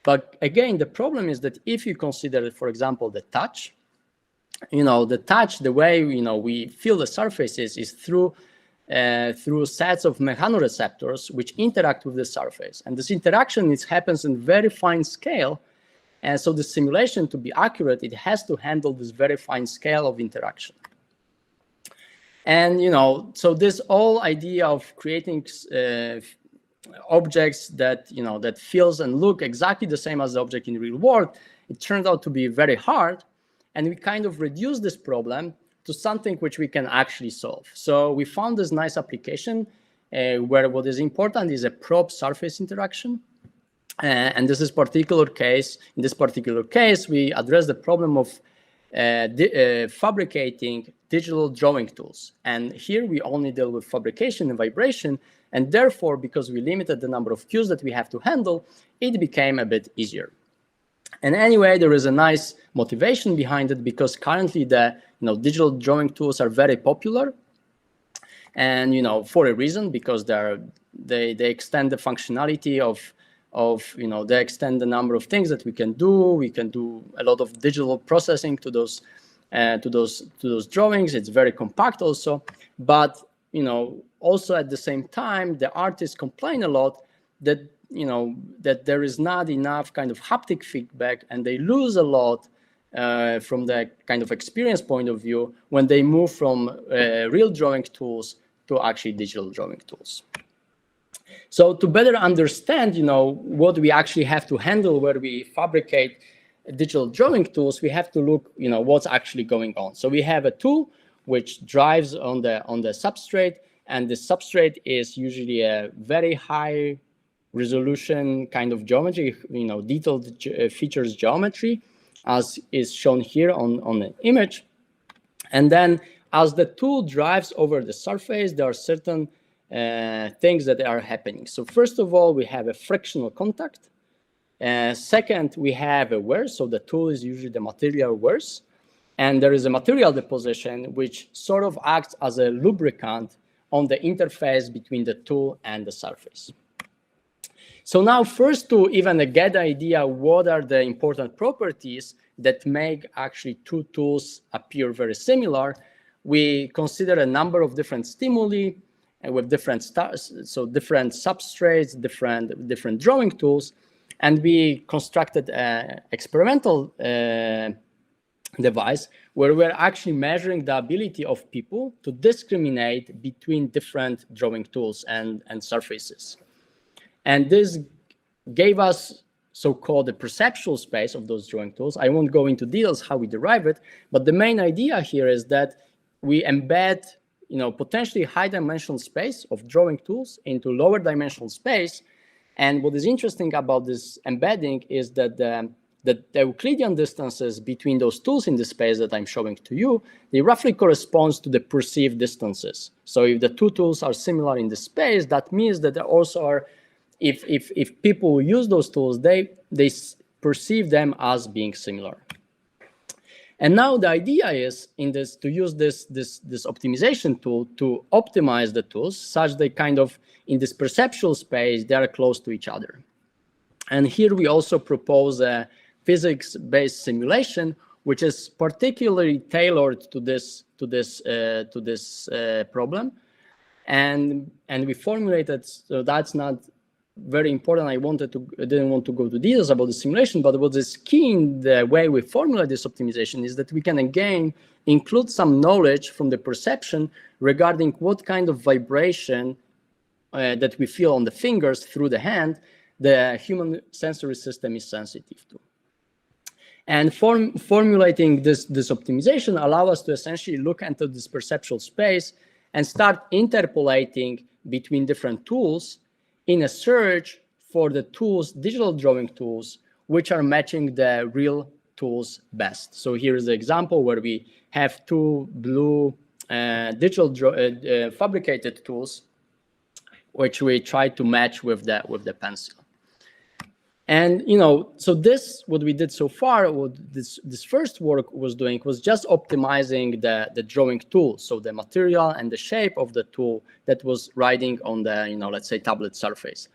But again, the problem is that if you consider, for example, the touch, the way we feel the surfaces is through sets of mechanoreceptors which interact with the surface. And this interaction happens in very fine scale. And so the simulation, to be accurate, it has to handle this very fine scale of interaction. And, so this whole idea of creating objects that feels and look exactly the same as the object in the real world, it turned out to be very hard. And we kind of reduced this problem to something which we can actually solve. So we found this nice application where what is important is a probe surface interaction. And in this particular case, we address the problem of fabricating digital drawing tools. And here we only deal with fabrication and vibration. And therefore, because we limited the number of cues that we have to handle, it became a bit easier. And anyway, there is a nice motivation behind it because currently the digital drawing tools are very popular. And for a reason, because they extend the functionality they extend the number of things that we can do. We can do a lot of digital processing to those drawings. It's very compact also. But also at the same time, the artists complain a lot that that there is not enough kind of haptic feedback, and they lose a lot from the kind of experience point of view when they move from real drawing tools to actually digital drawing tools. So to better understand, what we actually have to handle where we fabricate digital drawing tools, we have to look, what's actually going on. So we have a tool which drives on the substrate, and the substrate is usually a very high resolution kind of geometry, detailed features geometry, as is shown here on the image. And then as the tool drives over the surface, there are certain things that are happening. So first of all, we have a frictional contact. Second, we have a wear. So the tool is usually the material wears. And there is a material deposition, which sort of acts as a lubricant on the interface between the tool and the surface. So now first, to even get the idea what are the important properties that make actually two tools appear very similar, we consider a number of different stimuli. with different different substrates, different drawing tools, and we constructed an experimental device where we're actually measuring the ability of people to discriminate between different drawing tools and surfaces. And this gave us so-called the perceptual space of those drawing tools. I won't go into details how we derive it, but the main idea here is that we embed potentially high dimensional space of drawing tools into lower dimensional space. And what is interesting about this embedding is that the Euclidean distances between those tools in the space that I'm showing to you, they roughly corresponds to the perceived distances. So if the two tools are similar in the space, that means that there also are, if people use those tools, they perceive them as being similar. And now the idea is to use this optimization tool to optimize the tools such they kind of, in this perceptual space, they are close to each other. And here we also propose a physics-based simulation, which is particularly tailored to this problem. And we formulated, so that's not very important. I didn't want to go to details about the simulation, but what is key in the way we formulate this optimization is that we can again include some knowledge from the perception regarding what kind of vibration that we feel on the fingers through the hand the human sensory system is sensitive to. And formulating this optimization allows us to essentially look into this perceptual space and start interpolating between different tools in a search for the tools, digital drawing tools, which are matching the real tools best. So here is the example where we have two blue digital fabricated tools, which we try to match with the pencil. And so what we did so far, what this first work was doing was just optimizing the drawing tool, so the material and the shape of the tool that was riding on the let's say tablet surface.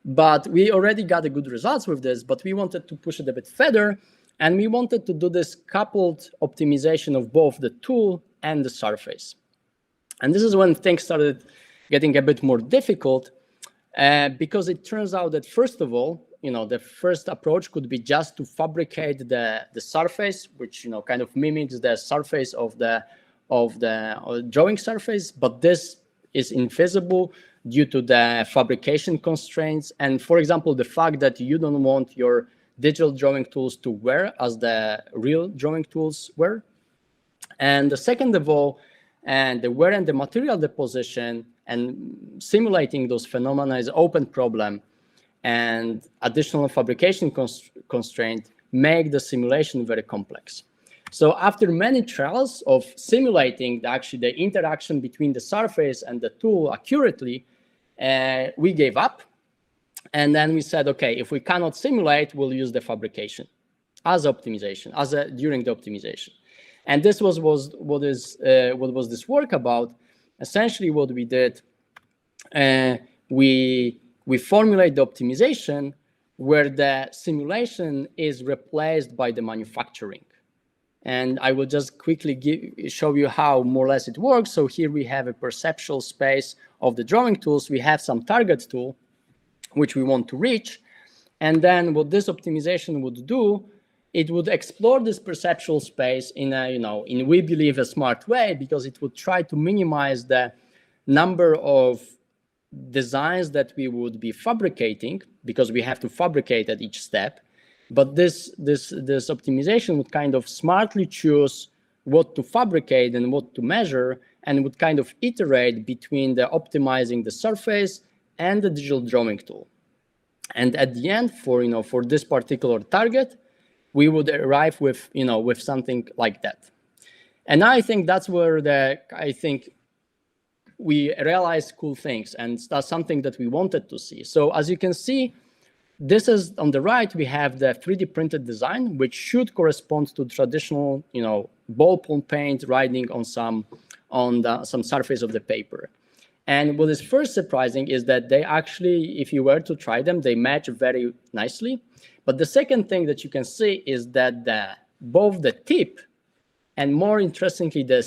But we already got good results with this, but we wanted to push it a bit further, and we wanted to do this coupled optimization of both the tool and the surface. And this is when things started getting a bit more difficult, because it turns out that first of all, the first approach could be just to fabricate the surface, which kind of mimics the surface of the drawing surface, but this is infeasible due to the fabrication constraints. And for example, the fact that you don't want your digital drawing tools to wear as the real drawing tools were. And the second of all, and the wear and the material deposition and simulating those phenomena is open problem, and additional fabrication constraint make the simulation very complex. So after many trials of simulating the interaction between the surface and the tool accurately, we gave up. And then we said, okay, if we cannot simulate, we'll use the fabrication as optimization, during the optimization. And this was what was this work about. Essentially what we did, we formulate the optimization where the simulation is replaced by the manufacturing. And I will just quickly show you how more or less it works. So here we have a perceptual space of the drawing tools. We have some target tool, which we want to reach. And then what this optimization would do, it would explore this perceptual space in we believe a smart way, because it would try to minimize the number of designs that we would be fabricating, because we have to fabricate at each step. But this optimization would kind of smartly choose what to fabricate and what to measure, and would kind of iterate between the optimizing the surface and the digital drawing tool. And at the end, for this particular target, we would arrive with with something like that. And I think that's where we realized cool things, and that's something that we wanted to see. So as you can see, this is on the right, we have the 3D printed design, which should correspond to traditional, ballpoint paint riding on some surface of the paper. And what is first surprising is that they actually, if you were to try them, they match very nicely. But the second thing that you can see is that both the tip and more interestingly, the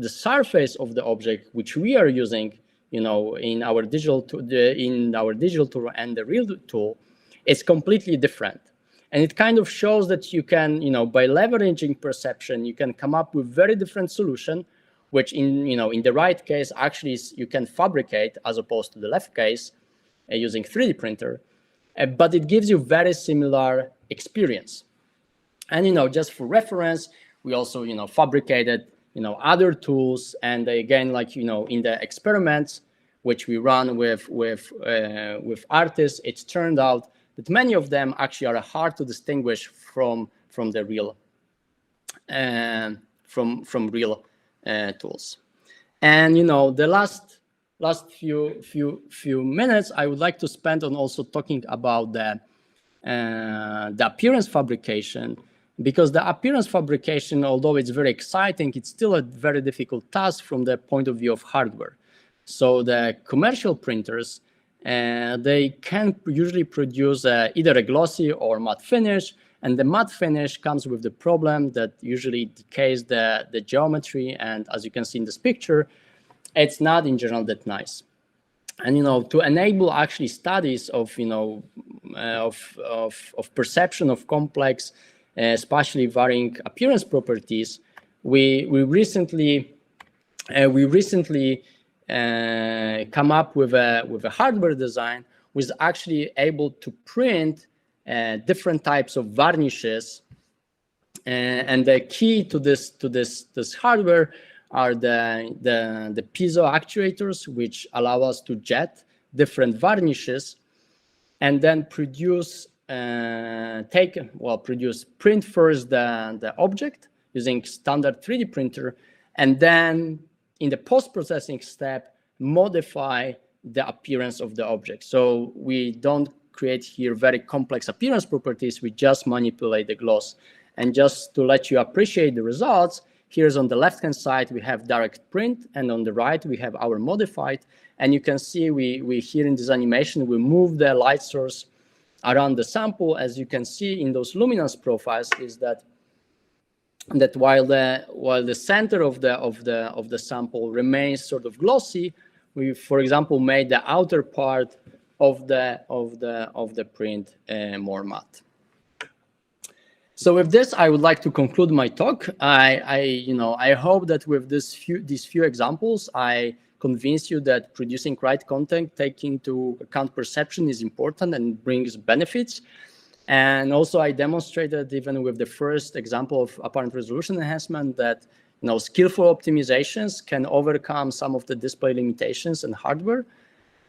surface of the object, which we are using, in our digital tool and the real tool, it's completely different. And it kind of shows that you can, by leveraging perception, you can come up with very different solution, which in the right case, actually you can fabricate as opposed to the left case using 3D printer, but it gives you very similar experience. And, just for reference, we also, fabricated, other tools. And again, like, in the experiments, which we run with artists, it's turned out that many of them actually are hard to distinguish from the real from real tools. And the last few minutes I would like to spend on also talking about the appearance fabrication, because the appearance fabrication, although it's very exciting, it's still a very difficult task from the point of view of hardware. So the commercial printers, they can usually produce either a glossy or matte finish, and the matte finish comes with the problem that usually decays the geometry, and as you can see in this picture, it's not in general that nice. And to enable actually studies of of perception of complex, spatially varying appearance properties, we recently come up with a hardware design which is actually able to print different types of varnishes, and the key to this hardware are the piezo actuators, which allow us to jet different varnishes and then print first the object using standard 3D printer, and then in the post-processing step, modify the appearance of the object. So we don't create here very complex appearance properties, we just manipulate the gloss. And just to let you appreciate the results, here's on the left-hand side, we have direct print, and on the right, we have our modified. And you can see we here in this animation, we move the light source around the sample. As you can see in those luminance profiles, is that while the center of the sample remains sort of glossy, we, for example, made the outer part of the print more matte. So with this, I would like to conclude my talk. I hope that with these few examples, I convince you that producing right content, taking into account perception, is important and brings benefits. And also, I demonstrated, even with the first example of apparent resolution enhancement, that skillful optimizations can overcome some of the display limitations in hardware.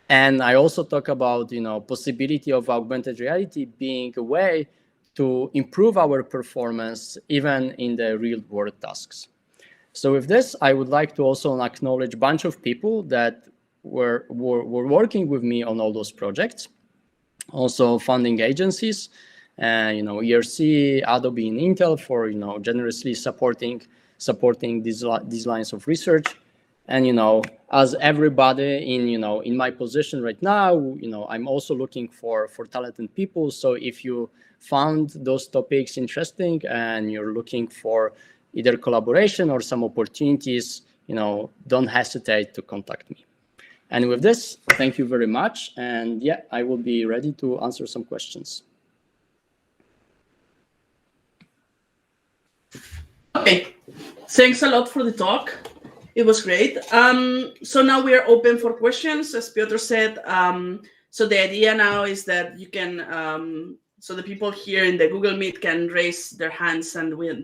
And I also talk about possibility of augmented reality being a way to improve our performance even in the real world tasks. So with this, I would like to also acknowledge a bunch of people that were working with me on all those projects. Also funding agencies, ERC, Adobe, and Intel for generously supporting these lines of research. And as everybody in my position right now, I'm also looking for talented people. So if you found those topics interesting and you're looking for either collaboration or some opportunities, don't hesitate to contact me. And with this, thank you very much. And yeah, I will be ready to answer some questions. Okay, thanks a lot for the talk. It was great. So now we are open for questions, as Piotr said. So the idea now is that you can, so the people here in the Google Meet can raise their hands, and we'll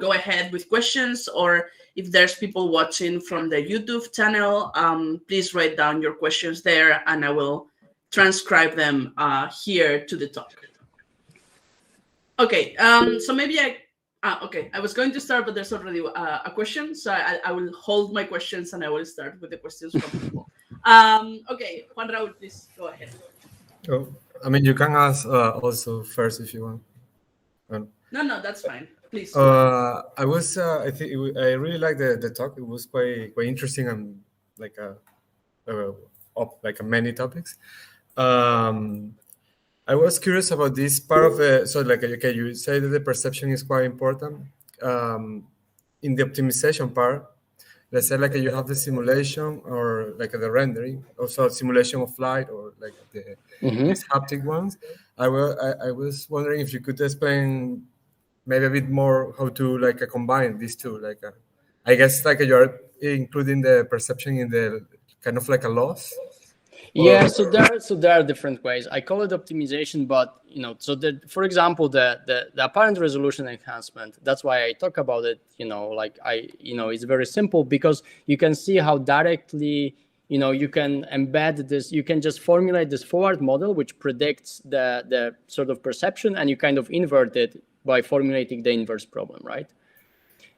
go ahead with questions. Or if there's people watching from the YouTube channel, please write down your questions there, and I will transcribe them here to the talk. Okay, so maybe okay, I was going to start, but there's already a question, so I will hold my questions and I will start with the questions from people. Okay, Juan Raúl, please go ahead. Oh, I mean, you can ask also first if you want. No, that's fine. Please. I really liked the talk. It was quite interesting and like many topics. I was curious about this part of the, so like, okay, you say that the perception is quite important. In the optimization part, let's say like you have the simulation or like the rendering, also simulation of light or like these haptic ones. I was wondering if you could explain maybe a bit more how to like combine these two. Like I guess like you're including the perception in the kind of like a loss. Yeah, so there are different ways. I call it optimization, but so for example, the apparent resolution enhancement. That's why I talk about it. It's very simple because you can see how directly you can embed this. You can just formulate this forward model which predicts the sort of perception, and you kind of invert it by formulating the inverse problem, right?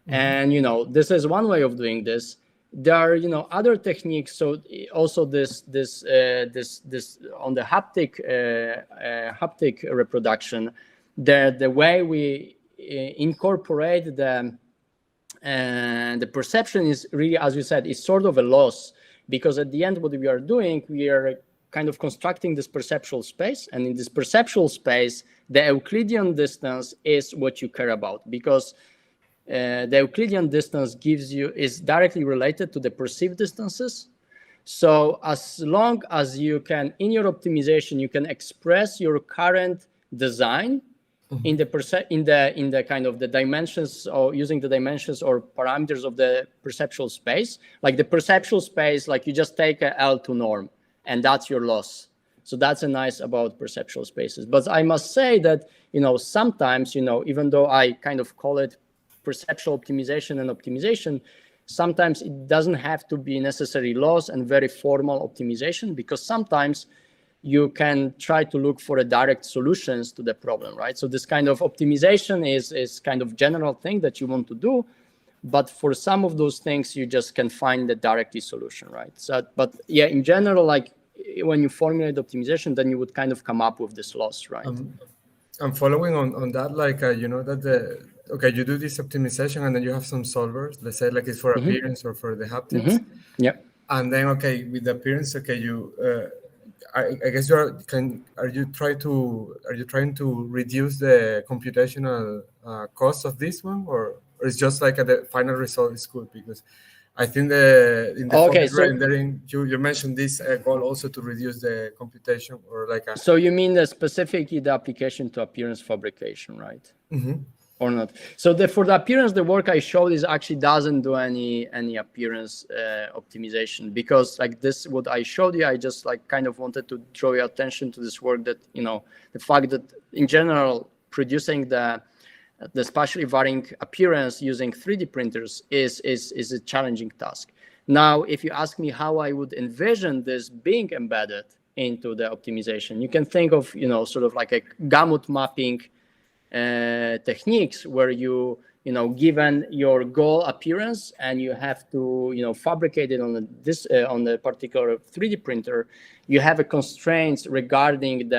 And this is one way of doing this. There are other techniques. So also this on the haptic reproduction, the way we incorporate the perception is really, as you said, is sort of a loss, because at the end what we are doing, we are kind of constructing this perceptual space, and in this perceptual space the Euclidean distance is what you care about, because the Euclidean distance is directly related to the perceived distances. So as long as you can, in your optimization, you can express your current design in the kind of the dimensions, or using the dimensions or parameters of the perceptual space, like the perceptual space, like you just take a L2 norm, and that's your loss. So that's a nice about perceptual spaces. But I must say that sometimes even though I kind of call it perceptual optimization and optimization, sometimes it doesn't have to be necessary loss and very formal optimization, because sometimes you can try to look for a direct solutions to the problem, right? So this kind of optimization is kind of general thing that you want to do, but for some of those things you just can find the directly solution, right? So, but yeah, in general, like when you formulate optimization, then you would kind of come up with this loss, right? I'm following on that, like that you do this optimization and then you have some solvers, let's say like it's for appearance or for the haptics. Yeah. And then with the appearance, I guess are you trying to reduce the computational cost of this one, or it's just like the final result is good? Because I think in the rendering you mentioned this goal also to reduce the computation, or like so you mean specifically the application to appearance fabrication, right? Or not? So for the appearance, the work I showed is actually doesn't do any appearance optimization, because like this, what I showed you, I just like kind of wanted to draw your attention to this work, that the fact that in general producing the spatially varying appearance using 3D printers is a challenging task. Now, if you ask me how I would envision this being embedded into the optimization, you can think of sort of like a gamut mapping techniques, where given your goal appearance and you have to fabricate it on the particular 3D printer, you have a constraints regarding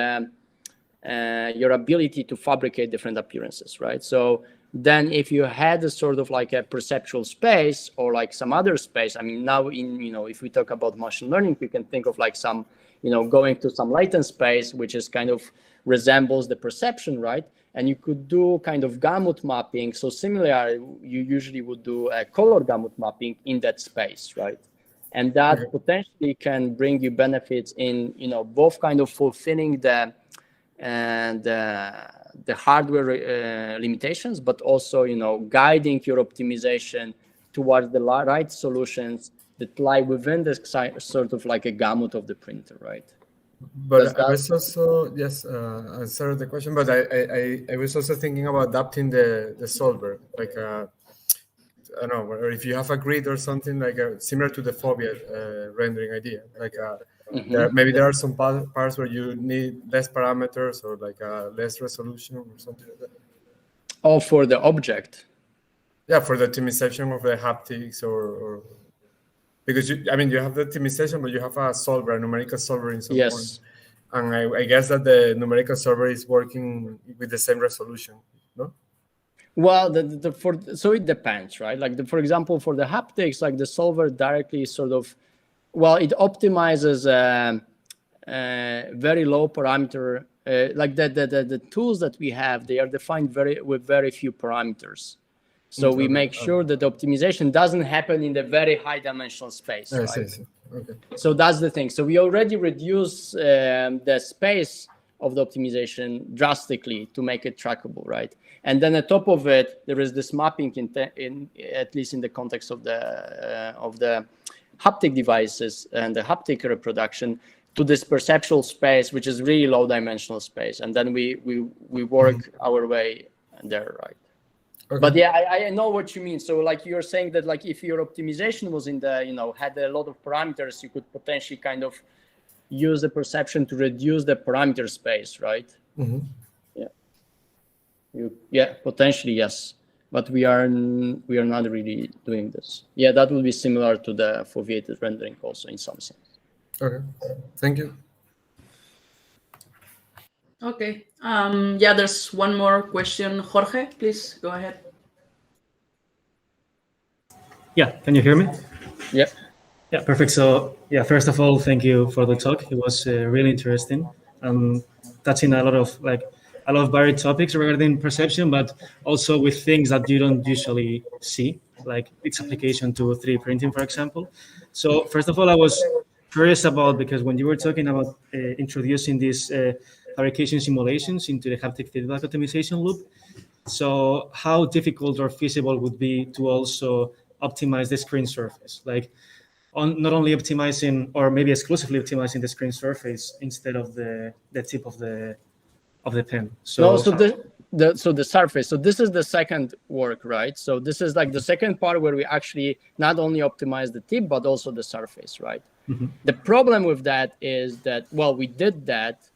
your ability to fabricate different appearances, right? So then if you had a sort of like a perceptual space or like some other space, I mean, now if we talk about machine learning, we can think of like some going to some latent space, which is kind of resembles the perception, right? And you could do kind of gamut mapping. So similarly, you usually would do a color gamut mapping in that space, right? And that potentially can bring you benefits in both kind of fulfilling the hardware limitations, but also guiding your optimization towards the right solutions that lie within this sort of like a gamut of the printer, right? But I was also answer the question. But I was also thinking about adapting the solver, like I don't know, or if you have a grid or something like similar to the Fovea rendering idea, like maybe there are some parts where you need less parameters or like less resolution or something like that. Oh, for the object. Yeah, for the optimization of the haptics, or because you have the optimization, but you have a solver, a numerical solver in some point. And I guess that the numerical solver is working with the same resolution, no? Well, so it depends, right? Like for example, for the haptics, like the solver directly sort of, well, it optimizes very low parameter. Like the tools that we have, they are defined with very few parameters. So we make sure that the optimization doesn't happen in the very high dimensional space. I Right? see. Okay. So that's the thing. So we already reduce the space of the optimization drastically to make it trackable, right? And then on top of it, there is this mapping in at least in the context of the haptic devices and the haptic reproduction to this perceptual space, which is really low dimensional space. And then we work our way there, right? Okay. But yeah, I know what you mean. So like you're saying that like if your optimization was in the, had a lot of parameters, you could potentially kind of use the perception to reduce the parameter space, right? Yeah. Potentially, yes. But we are not really doing this. Yeah, that would be similar to the foveated rendering also in some sense. Okay, thank you. Okay. Yeah, there's one more question. Jorge, please go ahead. Yeah, can you hear me? Yeah. Yeah, perfect. So yeah, first of all, thank you for the talk. It was really interesting. Touching a lot of varied topics regarding perception, but also with things that you don't usually see, like its application to 3D printing, for example. So first of all, I was curious about, because when you were talking about introducing these fabrication simulations into the haptic feedback optimization loop, so how difficult or feasible would be to also optimize the screen surface, like not only optimizing or maybe exclusively optimizing the screen surface instead of the tip of the pen. So the surface. So this is the second work, right? So this is like the second part where we actually not only optimize the tip but also the surface, right? The problem with that is that, well, we did that,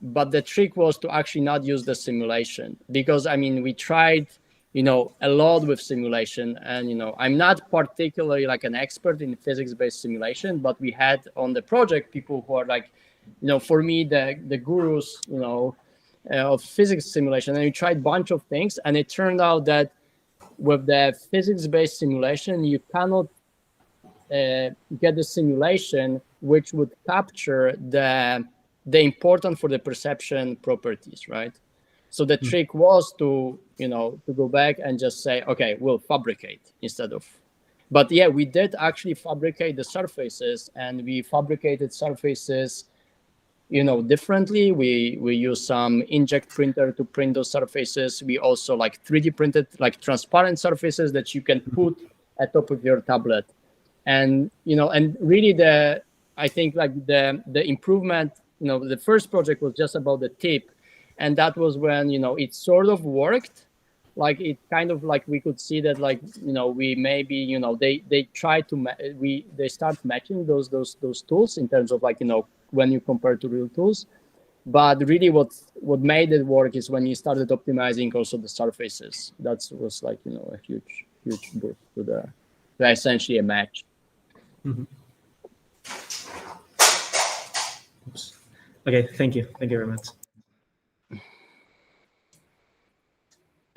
but the trick was to actually not use the simulation, because I mean we tried a lot with simulation, and I'm not particularly like an expert in physics-based simulation, but we had on the project people who are like, for me the gurus of physics simulation, and we tried a bunch of things, and it turned out that with the physics-based simulation you cannot get the simulation which would capture the important for the perception properties, right? So the trick was to go back and just say, okay, we'll fabricate instead of. But yeah, we did actually fabricate the surfaces, and we fabricated surfaces differently. We use some inkjet printer to print those surfaces. We also like 3D printed like transparent surfaces that you can put at top of your tablet. And and really I think like the improvement, the first project was just about the tip, and that was when it sort of worked. Like it kind of like we could see that like we maybe they try to they start matching those tools in terms of like when you compare to real tools. But really what made it work is when you started optimizing also the surfaces. That was like a huge boost to essentially a match. Okay, thank you very much.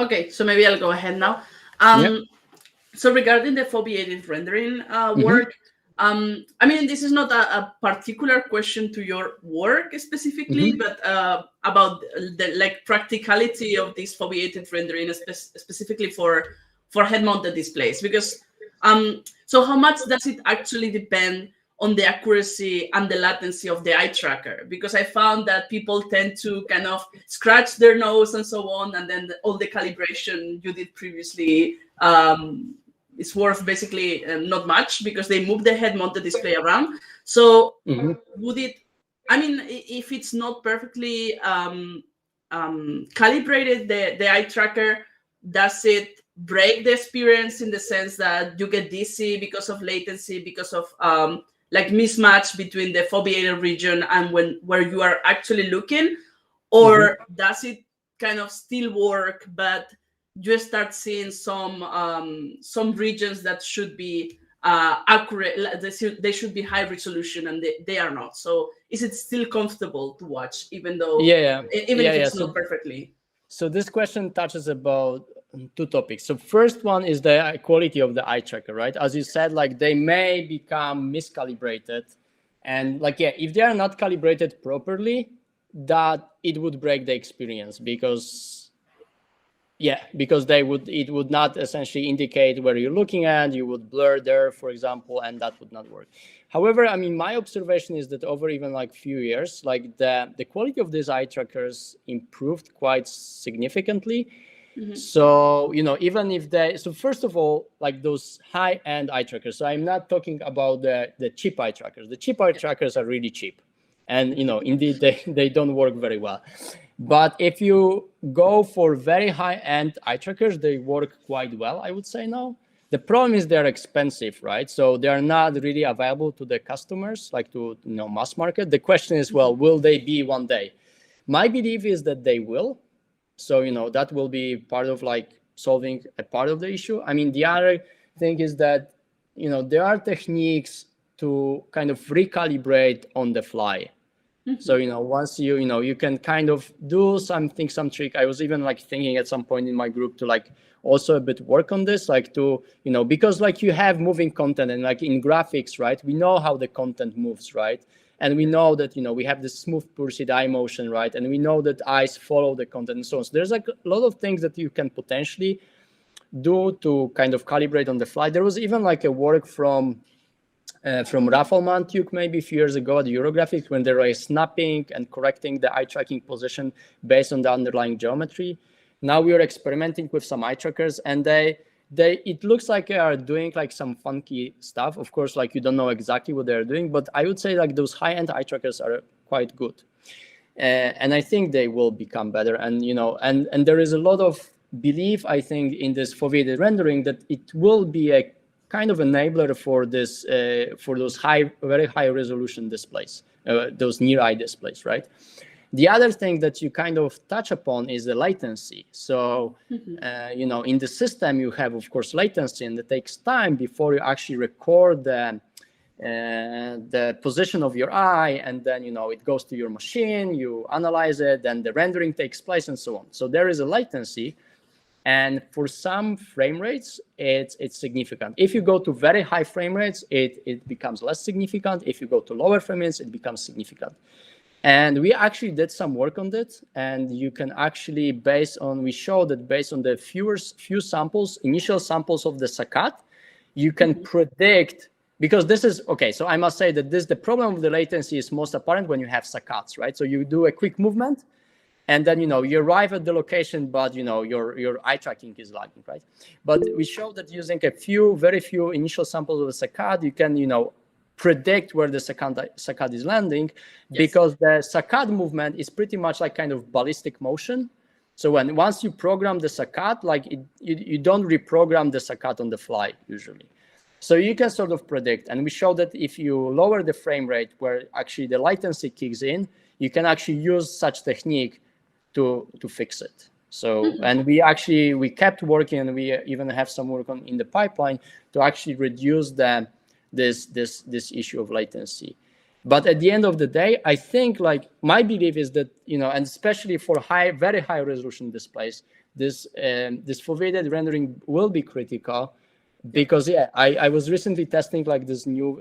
Okay, so maybe I'll go ahead now. So regarding the foveated rendering work, I mean, this is not a particular question to your work specifically, but about the like practicality of this foveated rendering, specifically for head-mounted displays. Because so how much does it actually depend on the accuracy and the latency of the eye tracker? Because I found that people tend to kind of scratch their nose and so on, and then all the calibration you did previously is worth basically not much, because they move the head-mounted display around. So would it, I mean, if it's not perfectly calibrated, the eye tracker, does it break the experience in the sense that you get dizzy because of latency, because of like mismatch between the foveated region and where you are actually looking? Or does it kind of still work, but you start seeing some regions that should be accurate, they should be high resolution, and they are not? So is it still comfortable to watch, even though if it's not perfectly? So this question touches about two topics. So first one is the quality of the eye tracker, right? As you said, like they may become miscalibrated, and like if they are not calibrated properly, that it would break the experience, because Yeah, because it would not essentially indicate where you're looking at. You would blur there, for example, and that would not work. However, I mean, my observation is that over even like few years, like the quality of these eye trackers improved quite significantly. So, even if so first of all, like those high-end eye trackers, so I'm not talking about the cheap eye trackers. The cheap eye trackers are really cheap. And, indeed, they don't work very well. But if you go for very high-end eye trackers, they work quite well, I would say now. The problem is they're expensive, right? So they're not really available to the customers, like to mass market. The question is, well, will they be one day? My belief is that they will. So, that will be part of like solving a part of the issue. I mean, the other thing is that, there are techniques to kind of recalibrate on the fly. So, once you can kind of do some trick. I was even like thinking at some point in my group to like also a bit work on this, like to, because like you have moving content and like in graphics, right? We know how the content moves, right? And we know that, we have this smooth pursued eye motion, right? And we know that eyes follow the content and so on. So there's like a lot of things that you can potentially do to kind of calibrate on the fly. There was even like a work from Rafał Mantiuk maybe a few years ago at Eurographics when they were snapping and correcting the eye tracking position based on the underlying geometry. Now we are experimenting with some eye trackers, and it looks like they are doing like some funky stuff. Of course, like you don't know exactly what they're doing, but I would say like those high-end eye trackers are quite good. And I think they will become better. And, and there is a lot of belief, I think, in this foveated rendering that it will be a kind of enabler for this, for those very high resolution displays, those near eye displays, right? The other thing that you kind of touch upon is the latency. So, in the system, you have, of course, latency, and it takes time before you actually record the position of your eye, and then, it goes to your machine, you analyze it, then the rendering takes place, and so on. So there is a latency. And for some frame rates, it's significant. If you go to very high frame rates, it becomes less significant. If you go to lower frame rates, it becomes significant. And we actually did some work on that. And you can actually, we showed that based on the few samples, initial samples of the saccade, you can predict, because this is, okay, so I must say that the problem of the latency is most apparent when you have saccades, right? So you do a quick movement, and then, you arrive at the location, but, your eye tracking is lagging, right? But we showed that using very few initial samples of the saccade, you can, predict where the saccade is landing, because the saccade movement is pretty much like kind of ballistic motion. So once you program the saccade, like you don't reprogram the saccade on the fly usually. So you can sort of predict. And we showed that if you lower the frame rate where actually the latency kicks in, you can actually use such technique to fix it. So, and we kept working, and we even have some work in the pipeline to actually reduce this issue of latency. But at the end of the day, I think like my belief is that, and especially for very high resolution displays, this foveated rendering will be critical, because I was recently testing like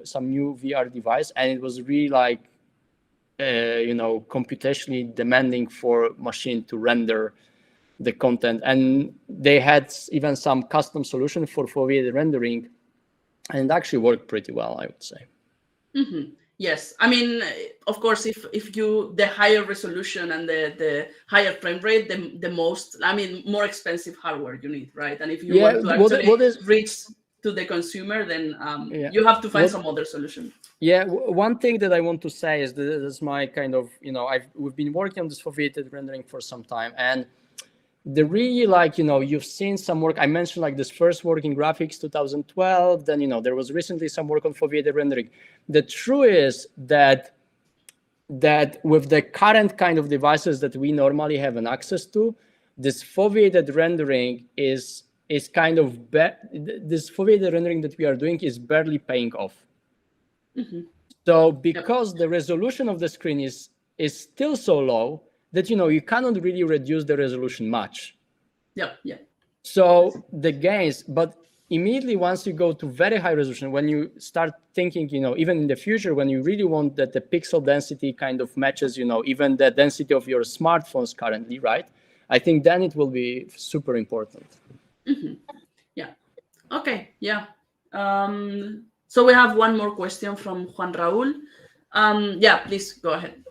some new VR device, and it was really like, computationally demanding for machine to render the content. And they had even some custom solution for foveated rendering, and it actually worked pretty well, I would say. Yes, I mean, of course, if the higher resolution and the higher frame rate, the more expensive hardware you need, right? And if you want to actually reach to the consumer, then you have to find some other solution. Yeah, one thing that I want to say is that this is my kind of, we've been working on this foveated rendering for some time, and the really like, you've seen some work. I mentioned like this first work in graphics 2012. Then, there was recently some work on foveated rendering. The truth is that with the current kind of devices that we normally have an access to, this foveated rendering is kind of, this foveated rendering that we are doing is barely paying off. So because the resolution of the screen is still so low that, you cannot really reduce the resolution much. So the gains, but immediately once you go to very high resolution, when you start thinking, even in the future, when you really want that the pixel density kind of matches, even the density of your smartphones currently, right? I think then it will be super important. Yeah. Okay. Yeah. So we have one more question from Juan Raúl. Yeah, please go ahead.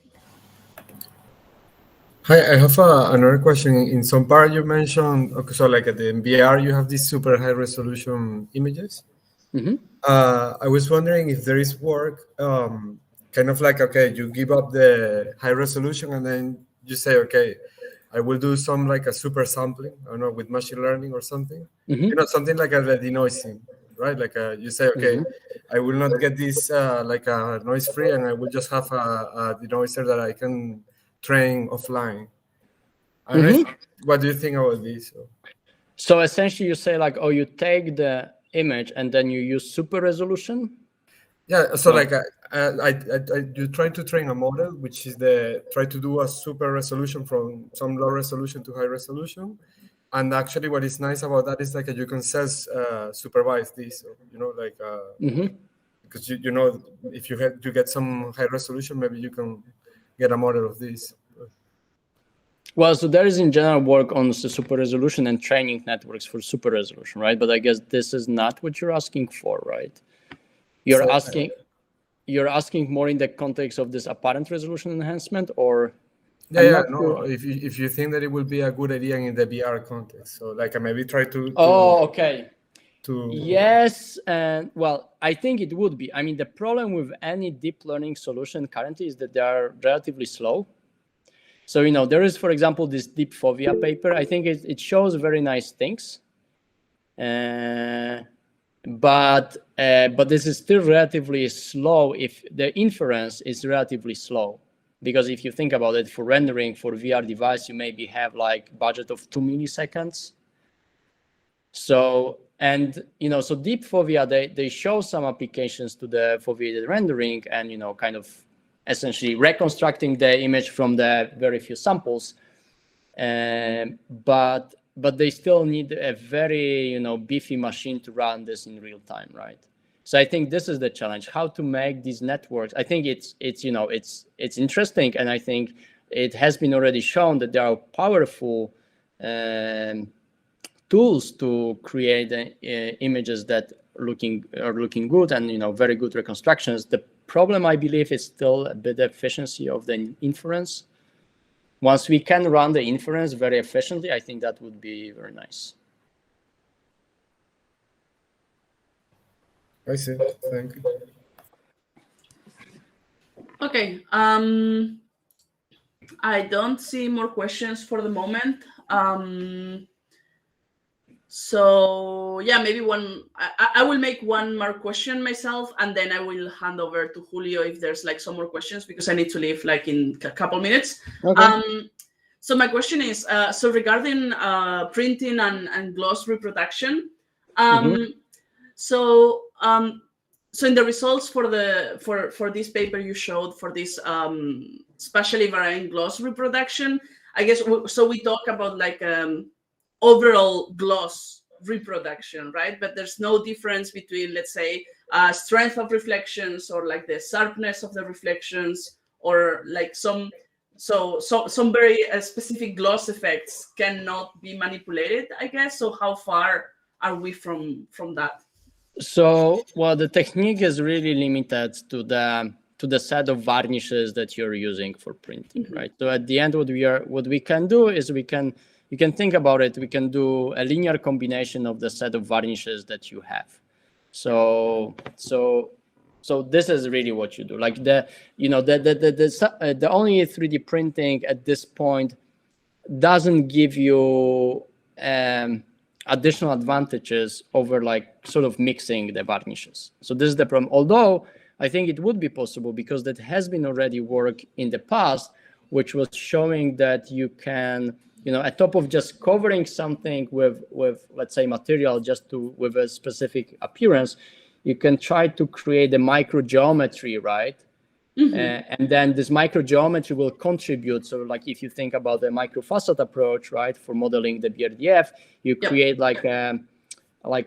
Hi, I have another question. In some part you mentioned, okay, so like at the VR, you have these super high resolution images. I was wondering if there is work, kind of like, okay, you give up the high resolution and then you say, okay, I will do some like a super sampling, I don't know, with machine learning or something, you know, something like a denoising, right? Like you say, okay, I will not get this like a noise free, and I will just have a denoiser that I can train offline. I don't know what do you think about this? So essentially you say like, oh, you take the image and then you use super resolution? Yeah, so like you try to train a model, which is try to do a super resolution from some low resolution to high resolution. And actually what is nice about that is like you can self-supervise this, you know, like, because you know, if you get some high resolution, maybe you can get a model of this. Well, so there is in general work on the super resolution and training networks for super resolution, right? But I guess this is not what you're asking for, right? You're asking more in the context of this apparent resolution enhancement, or no. If you think that it will be a good idea in the VR context, so like maybe try to. Okay. Yes, and well, I think it would be. I mean, the problem with any deep learning solution currently is that they are relatively slow. So, you know, there is, for example, this deep Fovea paper. I think it shows very nice things. But this is still relatively slow if the inference is relatively slow. Because if you think about it, for rendering for VR device, you maybe have like budget of 2 milliseconds. So, and, you know, so deep Fovea, they show some applications to the foveated rendering and, you know, kind of essentially reconstructing the image from the very few samples. But they still need a very, you know, beefy machine to run this in real time, right? So I think this is the challenge: how to make these networks. I think it's you know, it's interesting, and I think it has been already shown that there are powerful tools to create images that are looking good, and, you know, very good reconstructions. The problem, I believe, is still a bit efficiency of the inference. Once we can run the inference very efficiently, I think that would be very nice. I see. Thank you. Okay. I don't see more questions for the moment. So yeah, maybe I will make one more question myself, and then I will hand over to Julio if there's like some more questions, because I need to leave like in a couple minutes. Okay. So my question is, so regarding printing and gloss reproduction, so in the results for this paper you showed for this spatially varying gloss reproduction, I guess, so we talk about like overall gloss reproduction, right? But there's no difference between, let's say, strength of reflections, or like the sharpness of the reflections, or like some very specific gloss effects cannot be manipulated, I guess. So how far are we from that? So, well, the technique is really limited to the set of varnishes that you're using for printing, right? So at the end, what we can do is you can think about it. We can do a linear combination of the set of varnishes that you have. So this is really what you do. Like the only 3D printing at this point doesn't give you additional advantages over like sort of mixing the varnishes. So this is the problem. Although I think it would be possible, because that has been already work in the past, which was showing that you can, you know, at top of just covering something with let's say material with a specific appearance, you can try to create a microgeometry, right? And then this microgeometry will contribute. So like if you think about the microfacet approach, right, for modeling the BRDF, you create like a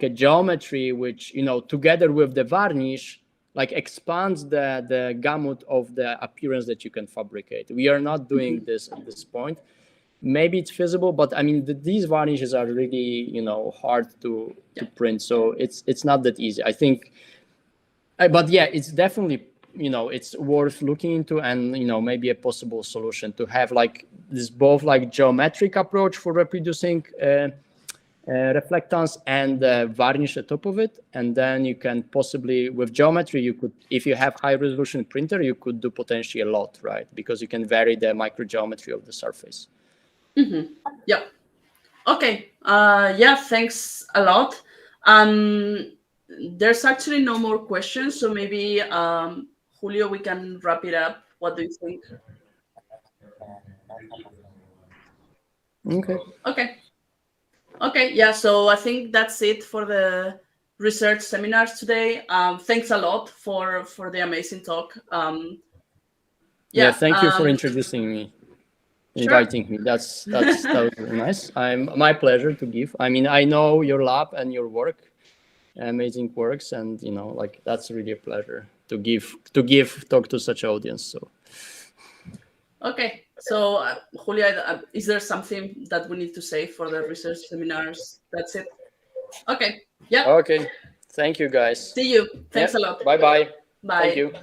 geometry which, you know, together with the varnish, like expands the gamut of the appearance that you can fabricate. We are not doing this at this point. maybe it's feasible, but I mean, these varnishes are really, hard to print. So it's not that easy, I think. But yeah, it's definitely, it's worth looking into, and, maybe a possible solution to have like this both like geometric approach for reproducing reflectance and varnish at top of it. And then you can possibly, with geometry, you could, if you have high resolution printer, you could do potentially a lot, right? Because you can vary the microgeometry of the surface. Yeah. Okay. Yeah, thanks a lot. There's actually no more questions, so maybe Julio, we can wrap it up. What do you think? Okay. Yeah, so I think that's it for the research seminars today. Thanks a lot for the amazing talk. Yeah, thank you for introducing me, inviting me. That was very nice. My pleasure to give. I mean, I know your lab and your work, amazing works, and like that's really a pleasure to talk to such audience. So okay, so Julia, is there something that we need to say for the research seminars? That's it. Okay. Yeah. Okay, thank you guys. See you. Thanks a lot. Bye. Bye. Thank you.